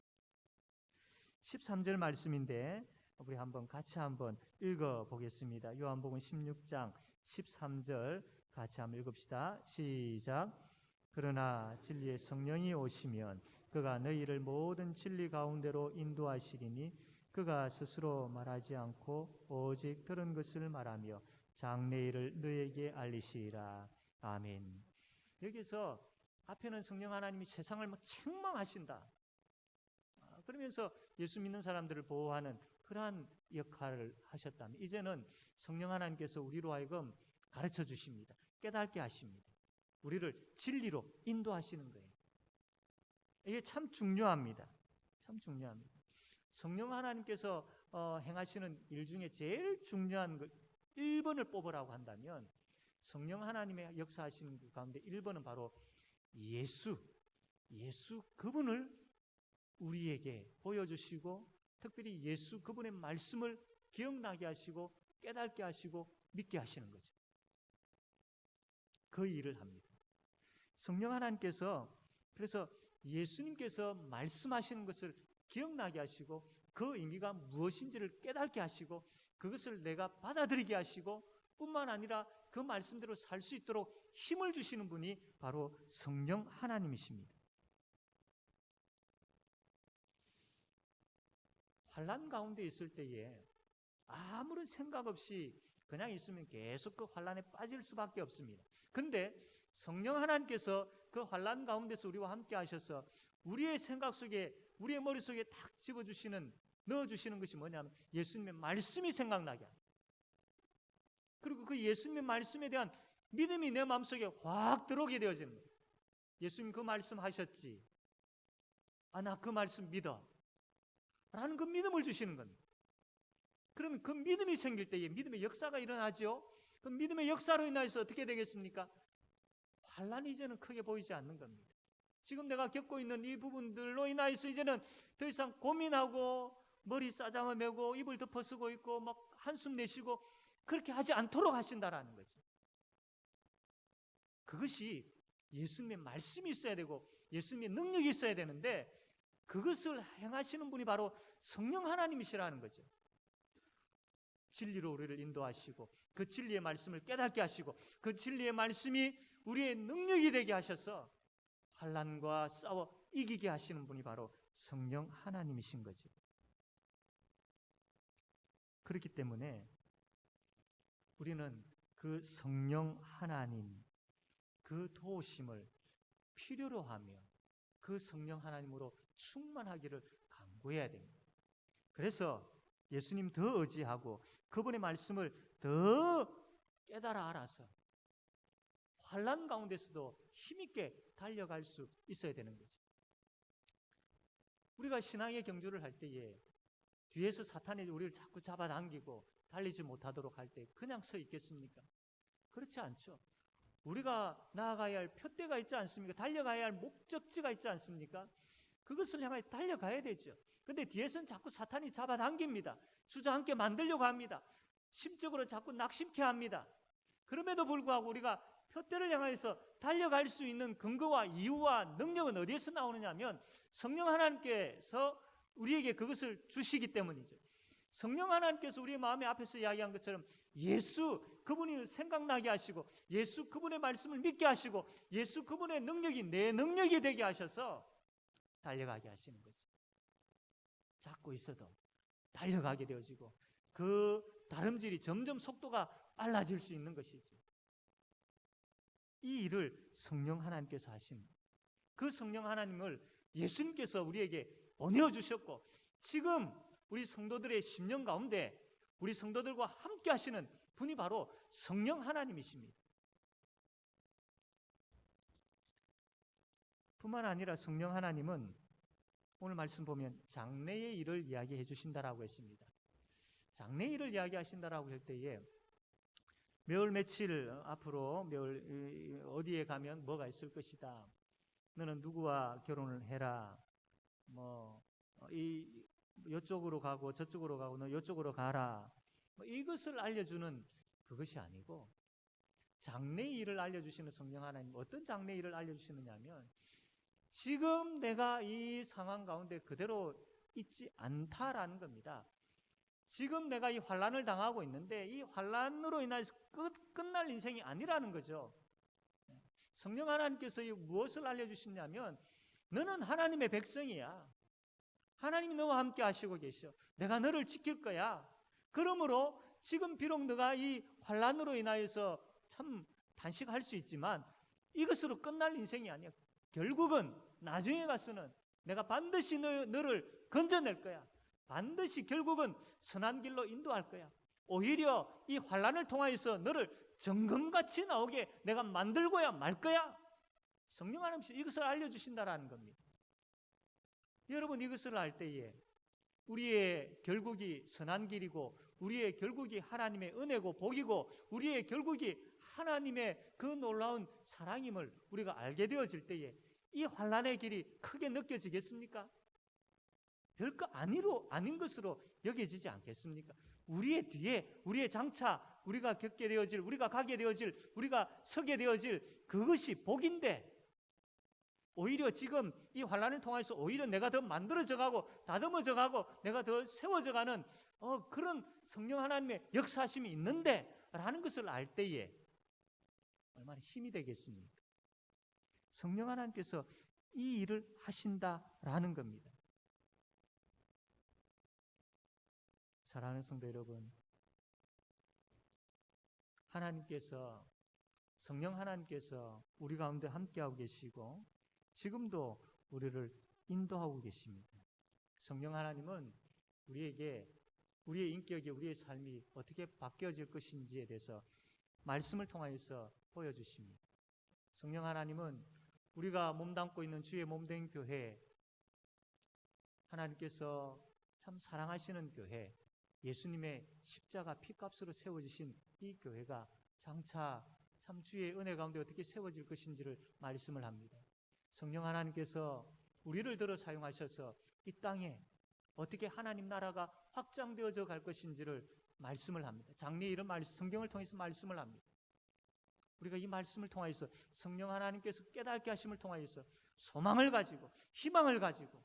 13절 말씀인데 우리 같이 한번 읽어보겠습니다. 요한복음 16장 13절 같이 한번 읽읍시다. 시작. 그러나 진리의 성령이 오시면 그가 너희를 모든 진리 가운데로 인도하시리니 그가 스스로 말하지 않고 오직 들은 것을 말하며 장래일을 너희에게 알리시리라. 아멘. 여기서 앞에는 성령 하나님이 세상을 책망하신다. 그러면서 예수 믿는 사람들을 보호하는 그러한 역할을 하셨다면 이제는 성령 하나님께서 우리로 하여금 가르쳐 주십니다. 깨닫게 하십니다. 우리를 진리로 인도하시는 거예요. 이게 참 중요합니다. 참 중요합니다. 성령 하나님께서 행하시는 일 중에 제일 중요한 것 1번을 뽑으라고 한다면 성령 하나님의 역사하시는 그 가운데 1번은 바로 예수 그분을 우리에게 보여주시고 특별히 예수 그분의 말씀을 기억나게 하시고 깨닫게 하시고 믿게 하시는 거죠. 그 일을 합니다. 성령 하나님께서 그래서 예수님께서 말씀하시는 것을 기억나게 하시고 그 의미가 무엇인지를 깨닫게 하시고 그것을 내가 받아들이게 하시고 뿐만 아니라 그 말씀대로 살 수 있도록 힘을 주시는 분이 바로 성령 하나님이십니다. 환난 가운데 있을 때에 아무런 생각 없이 그냥 있으면 계속 그 환난에 빠질 수밖에 없습니다. 그런데 성령 하나님께서 그 환난 가운데서 우리와 함께 하셔서 우리의 생각 속에 우리의 머릿속에 탁 넣어주시는 것이 뭐냐면 예수님의 말씀이 생각나게 합니다. 그리고 그 예수님의 말씀에 대한 믿음이 내 마음속에 확 들어오게 되어집니다. 예수님 그 말씀 하셨지. 나 그 말씀 믿어. 라는 그 믿음을 주시는 겁니다. 그러면 그 믿음이 생길 때에 믿음의 역사가 일어나죠. 그 믿음의 역사로 인해서 어떻게 되겠습니까? 환난이 이제는 크게 보이지 않는 겁니다. 지금 내가 겪고 있는 이 부분들로 인하여서 이제는 더 이상 고민하고 머리 싸잠을 메고 입을 덮어쓰고 있고 막 한숨 내쉬고 그렇게 하지 않도록 하신다라는 거죠. 그것이 예수님의 말씀이 있어야 되고 예수님의 능력이 있어야 되는데 그것을 행하시는 분이 바로 성령 하나님이시라는 거죠. 진리로 우리를 인도하시고 그 진리의 말씀을 깨닫게 하시고 그 진리의 말씀이 우리의 능력이 되게 하셔서 환난과 싸워 이기게 하시는 분이 바로 성령 하나님이신 거죠. 그렇기 때문에 우리는 그 성령 하나님 그 도우심을 필요로 하며 그 성령 하나님으로 충만하기를 간구해야 됩니다. 그래서 예수님 더 의지하고 그분의 말씀을 더 깨달아 알아서 환난 가운데서도 힘있게 달려갈 수 있어야 되는 거죠. 우리가 신앙의 경주를 할 때에 뒤에서 사탄이 우리를 자꾸 잡아당기고 달리지 못하도록 할 때 그냥 서 있겠습니까? 그렇지 않죠. 우리가 나아가야 할 표대가 있지 않습니까? 달려가야 할 목적지가 있지 않습니까? 그것을 향해 달려가야 되죠. 근데 뒤에서는 자꾸 사탄이 잡아당깁니다. 주저앉게 만들려고 합니다. 심적으로 자꾸 낙심케 합니다. 그럼에도 불구하고 우리가 표대를 향해서 달려갈 수 있는 근거와 이유와 능력은 어디에서 나오느냐 하면 성령 하나님께서 우리에게 그것을 주시기 때문이죠. 성령 하나님께서 우리의 마음에 앞에서 이야기한 것처럼 예수 그분이 생각나게 하시고 예수 그분의 말씀을 믿게 하시고 예수 그분의 능력이 내 능력이 되게 하셔서 달려가게 하시는 거죠. 잡고 있어도 달려가게 되어지고 그 다름질이 점점 속도가 빨라질 수 있는 것이죠. 이 일을 성령 하나님께서 하신 그 성령 하나님을 예수님께서 우리에게 보내주셨고 지금 우리 성도들의 심령 가운데 우리 성도들과 함께 하시는 분이 바로 성령 하나님이십니다. 뿐만 아니라 성령 하나님은 오늘 말씀 보면 장래의 일을 이야기해 주신다라고 했습니다. 장래의 일을 이야기하신다라고 할 때에 몇월 며칠 앞으로 어디에 가면 뭐가 있을 것이다. 너는 누구와 결혼을 해라. 이쪽으로 가고 저쪽으로 가고 너 이쪽으로 가라. 이것을 알려주는 그것이 아니고 장래의 일을 알려주시는 성령 하나님, 어떤 장래의 일을 알려주시느냐면 지금 내가 이 상황 가운데 그대로 있지 않다라는 겁니다. 지금 내가 이 환난을 당하고 있는데 이 환난으로 인해서 끝날 인생이 아니라는 거죠. 성령 하나님께서 무엇을 알려주시냐면 너는 하나님의 백성이야. 하나님이 너와 함께 하시고 계셔. 내가 너를 지킬 거야. 그러므로 지금 비록 너가 이 환난으로 인하여서 참 단식할 수 있지만 이것으로 끝날 인생이 아니야. 결국은 나중에 가서는 내가 반드시 너를 건져낼 거야. 반드시 결국은 선한 길로 인도할 거야. 오히려 이 환난을 통하여서 너를 정금같이 나오게 내가 만들고야 말 거야. 성령 하나님께서 이것을 알려주신다라는 겁니다. 여러분, 이것을 알 때에 우리의 결국이 선한 길이고 우리의 결국이 하나님의 은혜고 복이고 우리의 결국이 하나님의 그 놀라운 사랑임을 우리가 알게 되어질 때에 이 환난의 길이 크게 느껴지겠습니까? 별거 아닌 것으로 여겨지지 않겠습니까? 우리의 뒤에 우리의 장차 우리가 겪게 되어질, 우리가 가게 되어질, 우리가 서게 되어질 그것이 복인데 오히려 지금 이 환난을 통해서 오히려 내가 더 만들어져 가고 다듬어져 가고 내가 더 세워져 가는 그런 성령 하나님의 역사하심이 있는데 라는 것을 알 때에 얼마나 힘이 되겠습니까? 성령 하나님께서 이 일을 하신다라는 겁니다. 사랑하는 성도 여러분, 하나님께서 성령 하나님께서 우리 가운데 함께하고 계시고 지금도 우리를 인도하고 계십니다. 성령 하나님은 우리에게 우리의 인격이 우리의 삶이 어떻게 바뀌어질 것인지에 대해서 말씀을 통하여서 보여주십니다. 성령 하나님은 우리가 몸담고 있는 주의 몸된 교회, 하나님께서 참 사랑하시는 교회, 예수님의 십자가 피값으로 세워지신 이 교회가 장차 참 주의 은혜 가운데 어떻게 세워질 것인지를 말씀을 합니다. 성령 하나님께서 우리를 들어 사용하셔서 이 땅에 어떻게 하나님 나라가 확장되어져 갈 것인지를 말씀을 합니다. 장래의 이런 성경을 통해서 말씀을 합니다. 우리가 이 말씀을 통하여서 성령 하나님께서 깨닫게 하심을 통하여서 소망을 가지고 희망을 가지고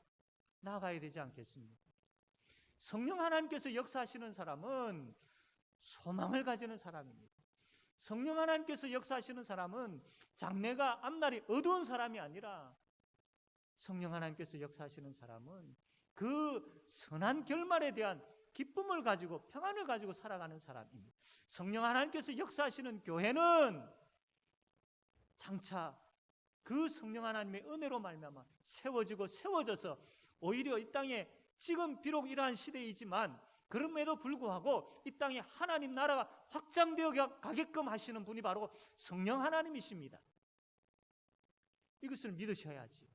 나아가야 되지 않겠습니까? 성령 하나님께서 역사하시는 사람은 소망을 가지는 사람입니다. 성령 하나님께서 역사하시는 사람은 장래가 앞날이 어두운 사람이 아니라 성령 하나님께서 역사하시는 사람은 그 선한 결말에 대한 기쁨을 가지고 평안을 가지고 살아가는 사람입니다. 성령 하나님께서 역사하시는 교회는 장차 그 성령 하나님의 은혜로 말미암아 세워지고 세워져서 오히려 이 땅에 지금 비록 이러한 시대이지만 그럼에도 불구하고 이 땅에 하나님 나라가 확장되어 가게끔 하시는 분이 바로 성령 하나님이십니다. 이것을 믿으셔야지.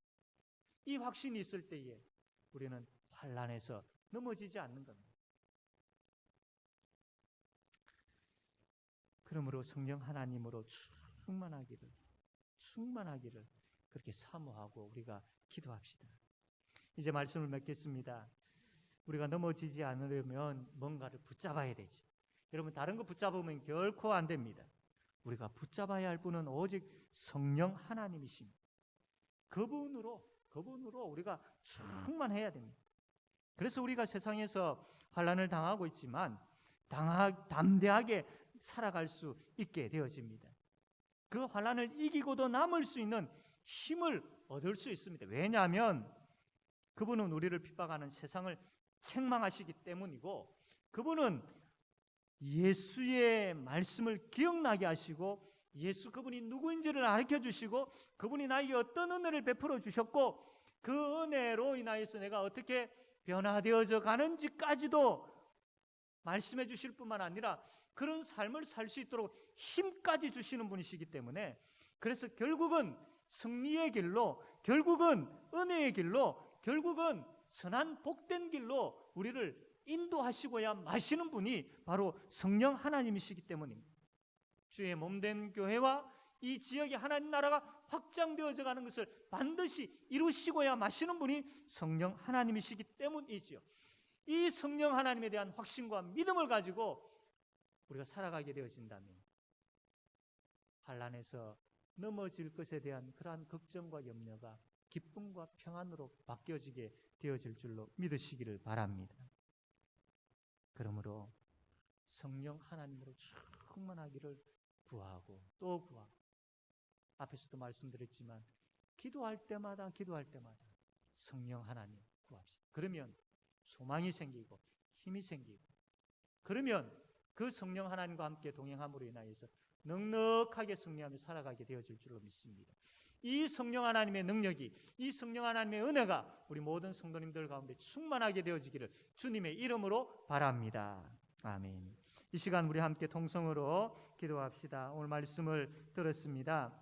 이 확신이 있을 때에 우리는 환난에서 넘어지지 않는 겁니다. 그러므로 성령 하나님으로 충만하기를 그렇게 사모하고 우리가 기도합시다. 이제 말씀을 맺겠습니다. 우리가 넘어지지 않으려면 뭔가를 붙잡아야 되죠. 여러분, 다른 거 붙잡으면 결코 안 됩니다. 우리가 붙잡아야 할 분은 오직 성령 하나님이십니다. 그분으로 우리가 충만해야 됩니다. 그래서 우리가 세상에서 환난을 당하고 있지만 담대하게 살아갈 수 있게 되어집니다. 그 환난을 이기고도 남을 수 있는 힘을 얻을 수 있습니다. 왜냐하면 그분은 우리를 핍박하는 세상을 책망하시기 때문이고 그분은 예수의 말씀을 기억나게 하시고 그분이 누구인지를 가르쳐 주시고 그분이 나에게 어떤 은혜를 베풀어 주셨고 그 은혜로 인하여서 내가 어떻게 변화되어져 가는지까지도 말씀해 주실 뿐만 아니라 그런 삶을 살 수 있도록 힘까지 주시는 분이시기 때문에 그래서 결국은 승리의 길로, 결국은 은혜의 길로, 결국은 선한 복된 길로 우리를 인도하시고야 마시는 분이 바로 성령 하나님이시기 때문입니다. 주의 몸된 교회와 이 지역에 하나님 나라가 확장되어져 가는 것을 반드시 이루시고야 마시는 분이 성령 하나님이시기 때문이지요. 이 성령 하나님에 대한 확신과 믿음을 가지고 우리가 살아가게 되어진다면 환난에서 넘어질 것에 대한 그러한 걱정과 염려가 기쁨과 평안으로 바뀌어지게 되어질 줄로 믿으시기를 바랍니다. 그러므로 성령 하나님으로 충만하기를 구하고 또 구하고, 앞에서도 말씀드렸지만 기도할 때마다 성령 하나님 구합시다. 그러면 소망이 생기고 힘이 생기고, 그러면 그 성령 하나님과 함께 동행함으로 인하여서 넉넉하게 승리하며 살아가게 되어질 줄로 믿습니다. 이 성령 하나님의 능력이, 이 성령 하나님의 은혜가 우리 모든 성도님들 가운데 충만하게 되어지기를 주님의 이름으로 바랍니다. 아멘. 이 시간 우리 함께 통성으로 기도합시다. 오늘 말씀을 들었습니다.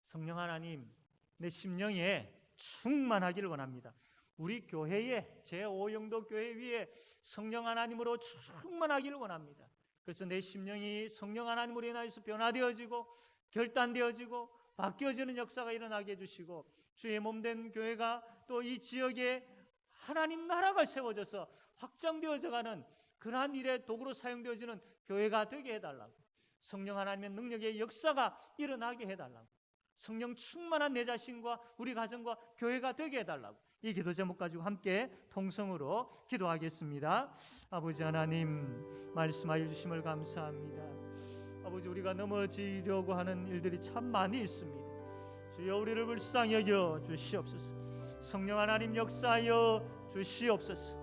성령 하나님, 내 심령에 충만하기를 원합니다. 우리 교회에, 제5영도 교회 위에 성령 하나님으로 충만하기를 원합니다. 그래서 내 심령이 성령 하나님으로 인하여서 변화되어지고 결단되어지고 바뀌어지는 역사가 일어나게 해주시고, 주의 몸된 교회가 또 이 지역에 하나님 나라가 세워져서 확장되어져가는 그러한 일에 도구로 사용되어지는 교회가 되게 해달라고, 성령 하나님의 능력의 역사가 일어나게 해달라고, 성령 충만한 내 자신과 우리 가정과 교회가 되게 해달라고, 이 기도 제목 가지고 함께 통성으로 기도하겠습니다. 아버지 하나님, 말씀하여 주심을 감사합니다. 아버지, 우리가 넘어지려고 하는 일들이 참 많이 있습니다. 주여, 우리를 불쌍히 여겨 주시옵소서. 성령 하나님 역사하여 주시옵소서.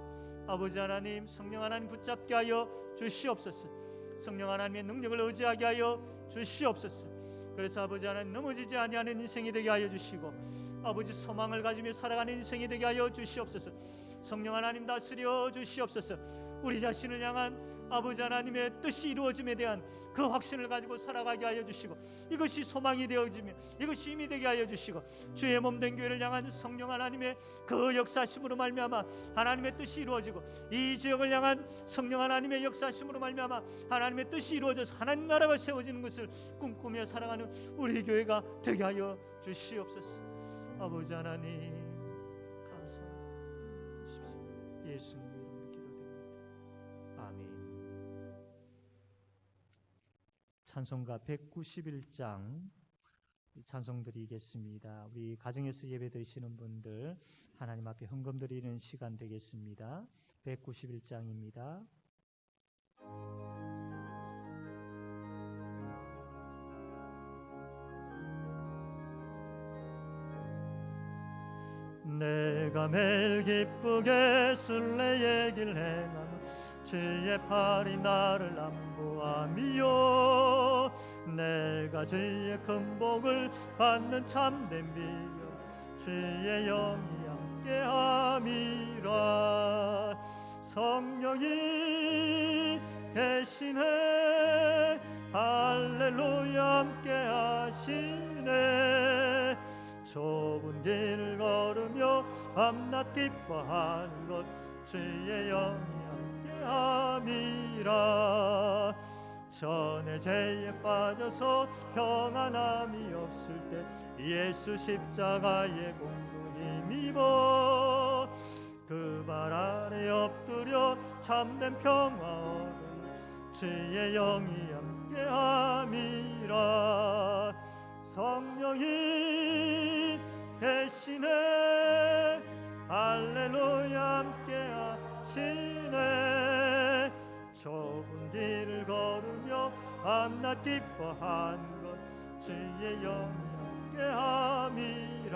아버지 하나님, 성령 하나님 붙잡게 하여 주시옵소서. 성령 하나님의 능력을 의지하게 하여 주시옵소서. 그래서 아버지 하나님, 넘어지지 아니하는 인생이 되게 하여 주시고, 아버지 소망을 가지며 살아가는 인생이 되게 하여 주시옵소서. 성령 하나님 다스려 주시옵소서. 우리 자신을 향한 아버지 하나님의 뜻이 이루어짐에 대한 그 확신을 가지고 살아가게 하여 주시고, 이것이 소망이 되어지며 이것이 힘이 되게 하여 주시고, 주의 몸된 교회를 향한 성령 하나님의 그 역사심으로 말미암아 하나님의 뜻이 이루어지고, 이 지역을 향한 성령 하나님의 역사심으로 말미암아 하나님의 뜻이 이루어져서 하나님 나라가 세워지는 것을 꿈꾸며 살아가는 우리 교회가 되게 하여 주시옵소서. 아버지 하나님, 감사합니다. 예수님 이름으로 기도드립니다. 아멘. 찬송가 191장 찬송 드리겠습니다. 우리 가정에서 예배 드리시는 분들 하나님 앞에 헌금 드리는 시간 되겠습니다. 191장입니다. 내가 매일 기쁘게 순례의 길 행하며 주의 팔이 나를 안보하며, 내가 주의 큰 복을 받는 참된 비결 주의 영이 함께함이라. 성령이 계시네, 할렐루야 함께하시네. 좁은 길을 걸으며 밤낮 기뻐하는 것 주의 영이 함께함이라. 전에 죄에 빠져서 평안함이 없을 때 예수 십자가의 공로 힘입어 그 발 아래 엎드려 참된 평화 얻은 주의 영이 함께함이라. 성령이 계시네, 할렐루야 함께하시네. 좁은 길을 걸으며 밤낮 기뻐한 것 주의 영이 함께함이라.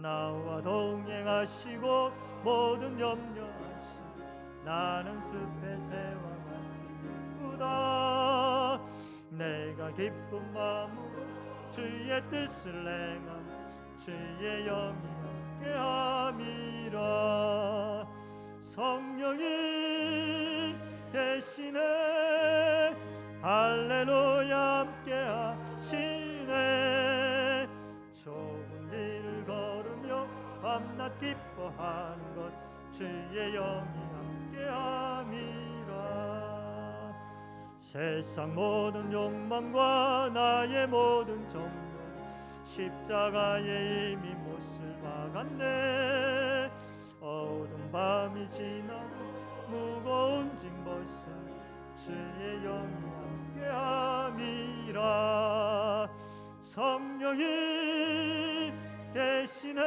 나와 동행하시고 모든 염려하시고 나는 숲의 새와 같이 기쁘다. 내가 기쁜 마음으로 주의 뜻을 행함 주의 영이 함께함이라. 성령이 계시네, 할렐루야 함께하시네. 좁은 길을 걸으며 밤낮 기뻐한 것 주의 영이 함께함이라. 세상 모든 욕망과 나의 모든 정욕 십자가에 이미 못을 박았네. 어두운 밤이 지나고 무거운 짐 벗어 주의 영이 함께함이라. 성령이 계시네.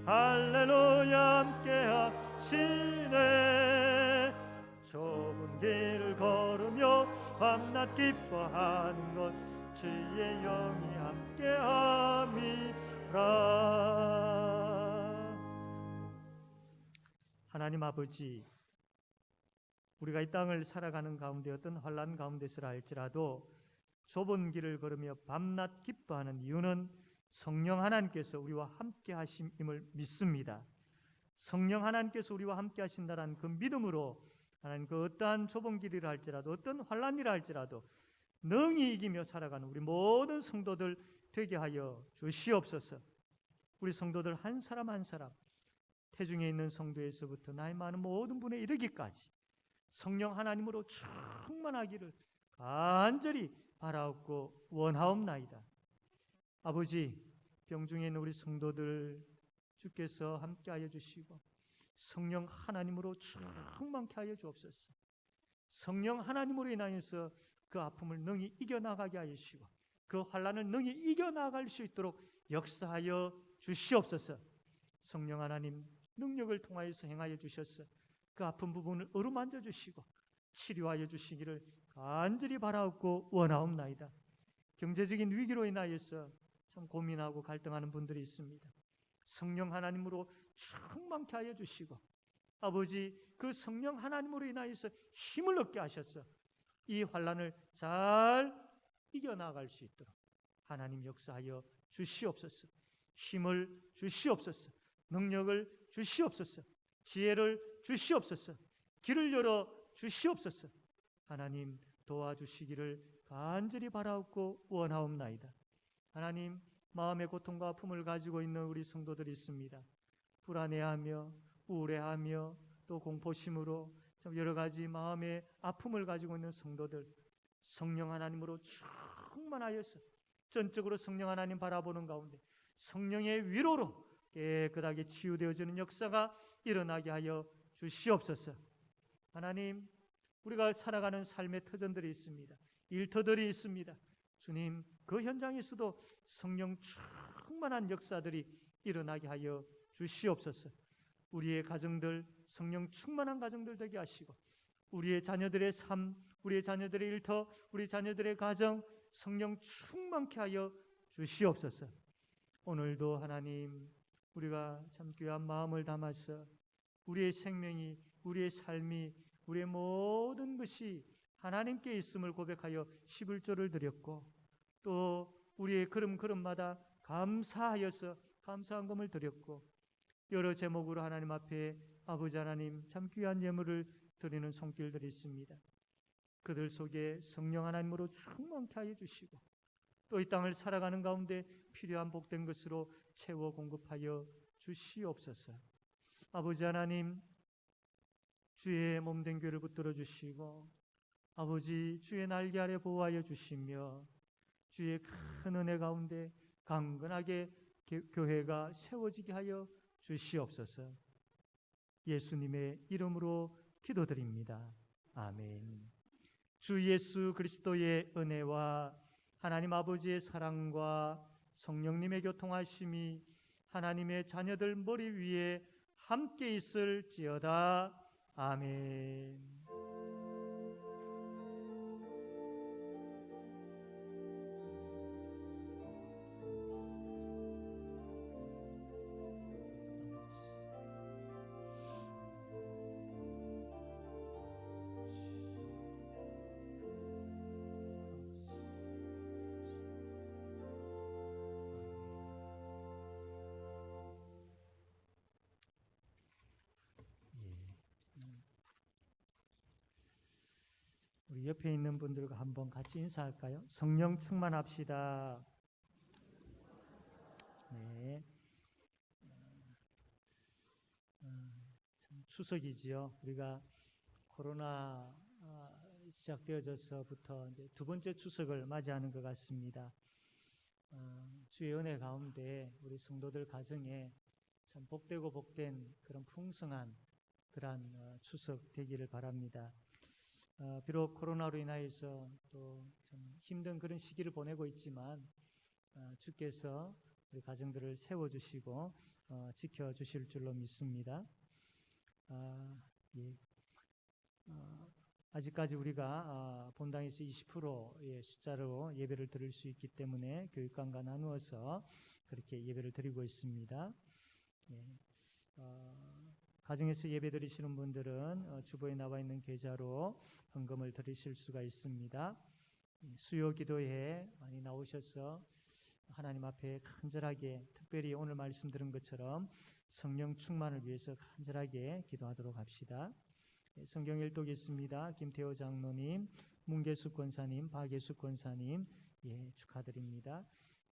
할렐루야 함께하시네. 좁은 길을 걸으며 밤낮 기뻐하는 것 주의 영이 함께함이라. 하나님 아버지, 우리가 이 땅을 살아가는 가운데 어떤 환난 가운데서라 할지라도 좁은 길을 걸으며 밤낮 기뻐하는 이유는 성령 하나님께서 우리와 함께 하심임을 믿습니다. 성령 하나님께서 우리와 함께 하신다는 그 믿음으로 하나님 그 어떠한 좁은 길이라 할지라도 어떤 환난이라 할지라도 능히 이기며 살아가는 우리 모든 성도들 되게 하여 주시옵소서. 우리 성도들 한 사람 한 사람, 태중에 있는 성도에서부터 나이 많은 모든 분에 이르기까지 성령 하나님으로 충만하기를 간절히 바라옵고 원하옵나이다. 아버지, 병중에 있는 우리 성도들 주께서 함께하여 주시고 성령 하나님으로 충만케 하여 주옵소서. 성령 하나님으로 인하여서 그 아픔을 능히 이겨나가게 하여 주시고 그 환난을 능히 이겨나갈 수 있도록 역사하여 주시옵소서. 성령 하나님 능력을 통하여서 행하여 주셔서 그 아픈 부분을 어루만져 주시고 치료하여 주시기를 간절히 바라옵고 원하옵나이다. 경제적인 위기로 인하여서 참 고민하고 갈등하는 분들이 있습니다. 성령 하나님으로 충만케 하여 주시고 아버지 그 성령 하나님으로 인하여서 힘을 얻게 하셔서 이 환난을 잘 이겨나갈 수 있도록 하나님 역사하여 주시옵소서. 힘을 주시옵소서. 능력을 주시옵소서. 지혜를 주시옵소서. 길을 열어 주시옵소서. 하나님 도와주시기를 간절히 바라옵고 원하옵나이다. 하나님, 마음의 고통과 아픔을 가지고 있는 우리 성도들이 있습니다. 불안해하며 우울해하며 또 공포심으로 좀 여러 가지 마음의 아픔을 가지고 있는 성도들, 성령 하나님으로 충만하여서 전적으로 성령 하나님 바라보는 가운데 성령의 위로로 깨끗하게 치유되어지는 역사가 일어나게 하여 주시옵소서. 하나님, 우리가 살아가는 삶의 터전들이 있습니다. 일터들이 있습니다. 주님, 그 현장에서도 성령 충만한 역사들이 일어나게 하여 주시옵소서. 우리의 가정들 성령 충만한 가정들 되게 하시고 우리의 자녀들의 삶, 우리의 자녀들의 일터, 우리 자녀들의 가정 성령 충만케 하여 주시옵소서. 오늘도 하나님, 우리가 참 귀한 마음을 담아서 우리의 생명이, 우리의 삶이, 우리의 모든 것이 하나님께 있음을 고백하여 11조를 드렸고 또 우리의 걸음걸음마다 감사하여서 감사한금을 드렸고 여러 제목으로 하나님 앞에 아버지 하나님 참 귀한 예물을 드리는 손길들이 있습니다. 그들 속에 성령 하나님으로 충만케 하여 주시고 또 이 땅을 살아가는 가운데 필요한 복된 것으로 채워 공급하여 주시옵소서. 아버지 하나님, 주의 몸된 교회를 붙들어 주시고 아버지 주의 날개 아래 보호하여 주시며 주의 큰 은혜 가운데 강건하게 교회가 세워지게 하여 주시옵소서. 예수님의 이름으로 기도드립니다. 아멘. 주 예수 그리스도의 은혜와 하나님 아버지의 사랑과 성령님의 교통하심이 하나님의 자녀들 머리 위에 함께 있을지어다. 아멘. 우리 옆에 있는 분들과 한번 같이 인사할까요? 성령 충만합시다. 네. 참 추석이지요. 우리가 코로나 시작되어져서부터 이제 두 번째 추석을 맞이하는 것 같습니다. 주의 은혜 가운데 우리 성도들 가정에 참 복되고 복된 그런 풍성한 그러한 추석 되기를 바랍니다. 비록 코로나로 인하여서 또 참 힘든 그런 시기를 보내고 있지만 주께서 우리 가정들을 세워주시고 지켜주실 줄로 믿습니다. 예. 아직까지 우리가 본당에서 20%의 숫자로 예배를 드릴 수 있기 때문에 교육관과 나누어서 그렇게 예배를 드리고 있습니다. 예. 가정에서 예배 드리시는 분들은 주보에 나와 있는 계좌로 헌금을 드리실 수가 있습니다. 수요 기도에 많이 나오셔서 하나님 앞에 간절하게 특별히 오늘 말씀 들은 것처럼 성령 충만을 위해서 간절하게 기도하도록 합시다. 성경 일독있습니다. 김태호 장로님, 문계숙 권사님, 박예숙 권사님 축하드립니다.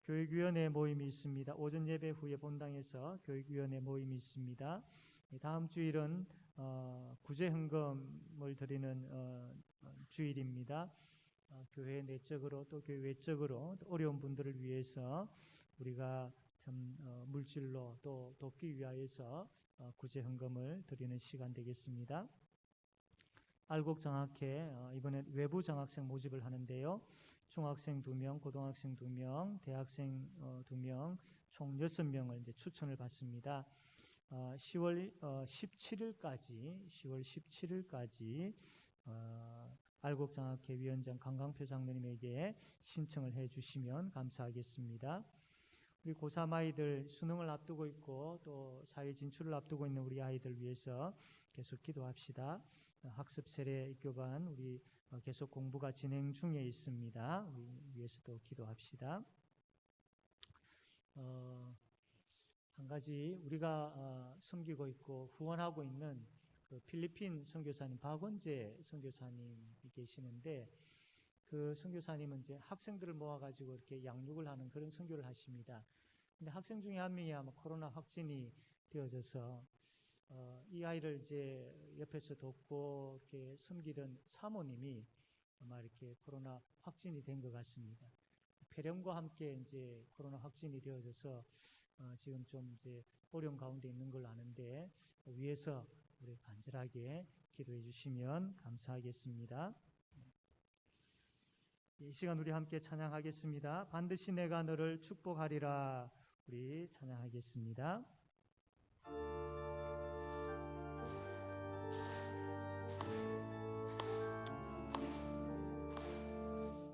교육위원회 모임이 있습니다. 오전 예배 후에 본당에서 교육위원회 모임이 있습니다. 다음 주일은 구제 헌금을 드리는 주일입니다. 교회 내적으로 또 교회 외적으로 어려운 분들을 위해서 우리가 참 물질로 또 돕기 위하여서 구제 헌금을 드리는 시간 되겠습니다. 알곡장학회 이번엔 외부 장학생 모집을 하는데요. 중학생 2명, 고등학생 2명, 대학생 2명, 총 6명을 이제 추천을 받습니다. 10월 17일까지 알곡장학회 위원장 강강표 장로님에게 신청을 해주시면 감사하겠습니다. 우리 고3 아이들 수능을 앞두고 있고 또 사회 진출을 앞두고 있는 우리 아이들 위해서 계속 기도합시다. 학습 세례 교반 우리 계속 공부가 진행 중에 있습니다. 우리 위해서도 기도합시다. 한 가지 우리가 섬기고 있고 후원하고 있는 그 필리핀 선교사님 박원재 선교사님이 계시는데 그 선교사님은 이제 학생들을 모아가지고 이렇게 양육을 하는 그런 선교를 하십니다. 근데 학생 중에 한 명이 아마 코로나 확진이 되어져서 이 아이를 이제 옆에서 돕고 이렇게 섬기던 사모님이 아마 이렇게 코로나 확진이 된 것 같습니다. 폐렴과 함께 이제 코로나 확진이 되어져서 지금 좀 이제 어려운 가운데 있는 걸 아는데 위에서 우리 간절하게 기도해 주시면 감사하겠습니다. 이 시간 우리 함께 찬양하겠습니다. 반드시 내가 너를 축복하리라. 우리 찬양하겠습니다.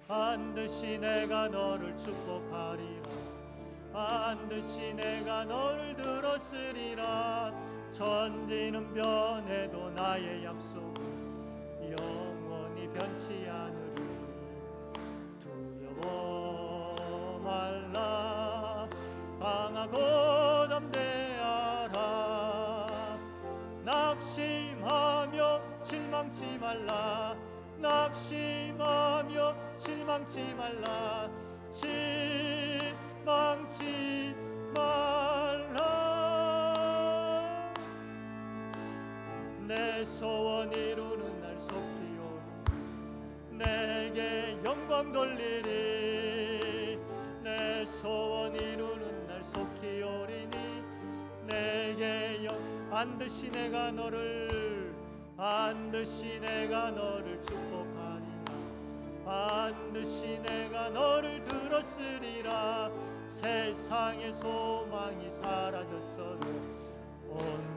반드시 내가 너를 축복하리라. 반드시 내가 너를 들었으리라. 천지는 변해도 나의 약속은 영원히 변치 않으리. 두려워 말라. 강하고 담대하라. 낙심하며 실망치 말라. 낙심하며 실망치 말라. 실망치 말라. 내 소원 이루는 날 속히 오리. 내게 영광 돌리리. 내 소원 이루는 날 속히 오리니 내게 반드시 내가 너를 축복하리라. 반드시 내가 너를 들었으리라. 세상의 소망이 사라졌어도 온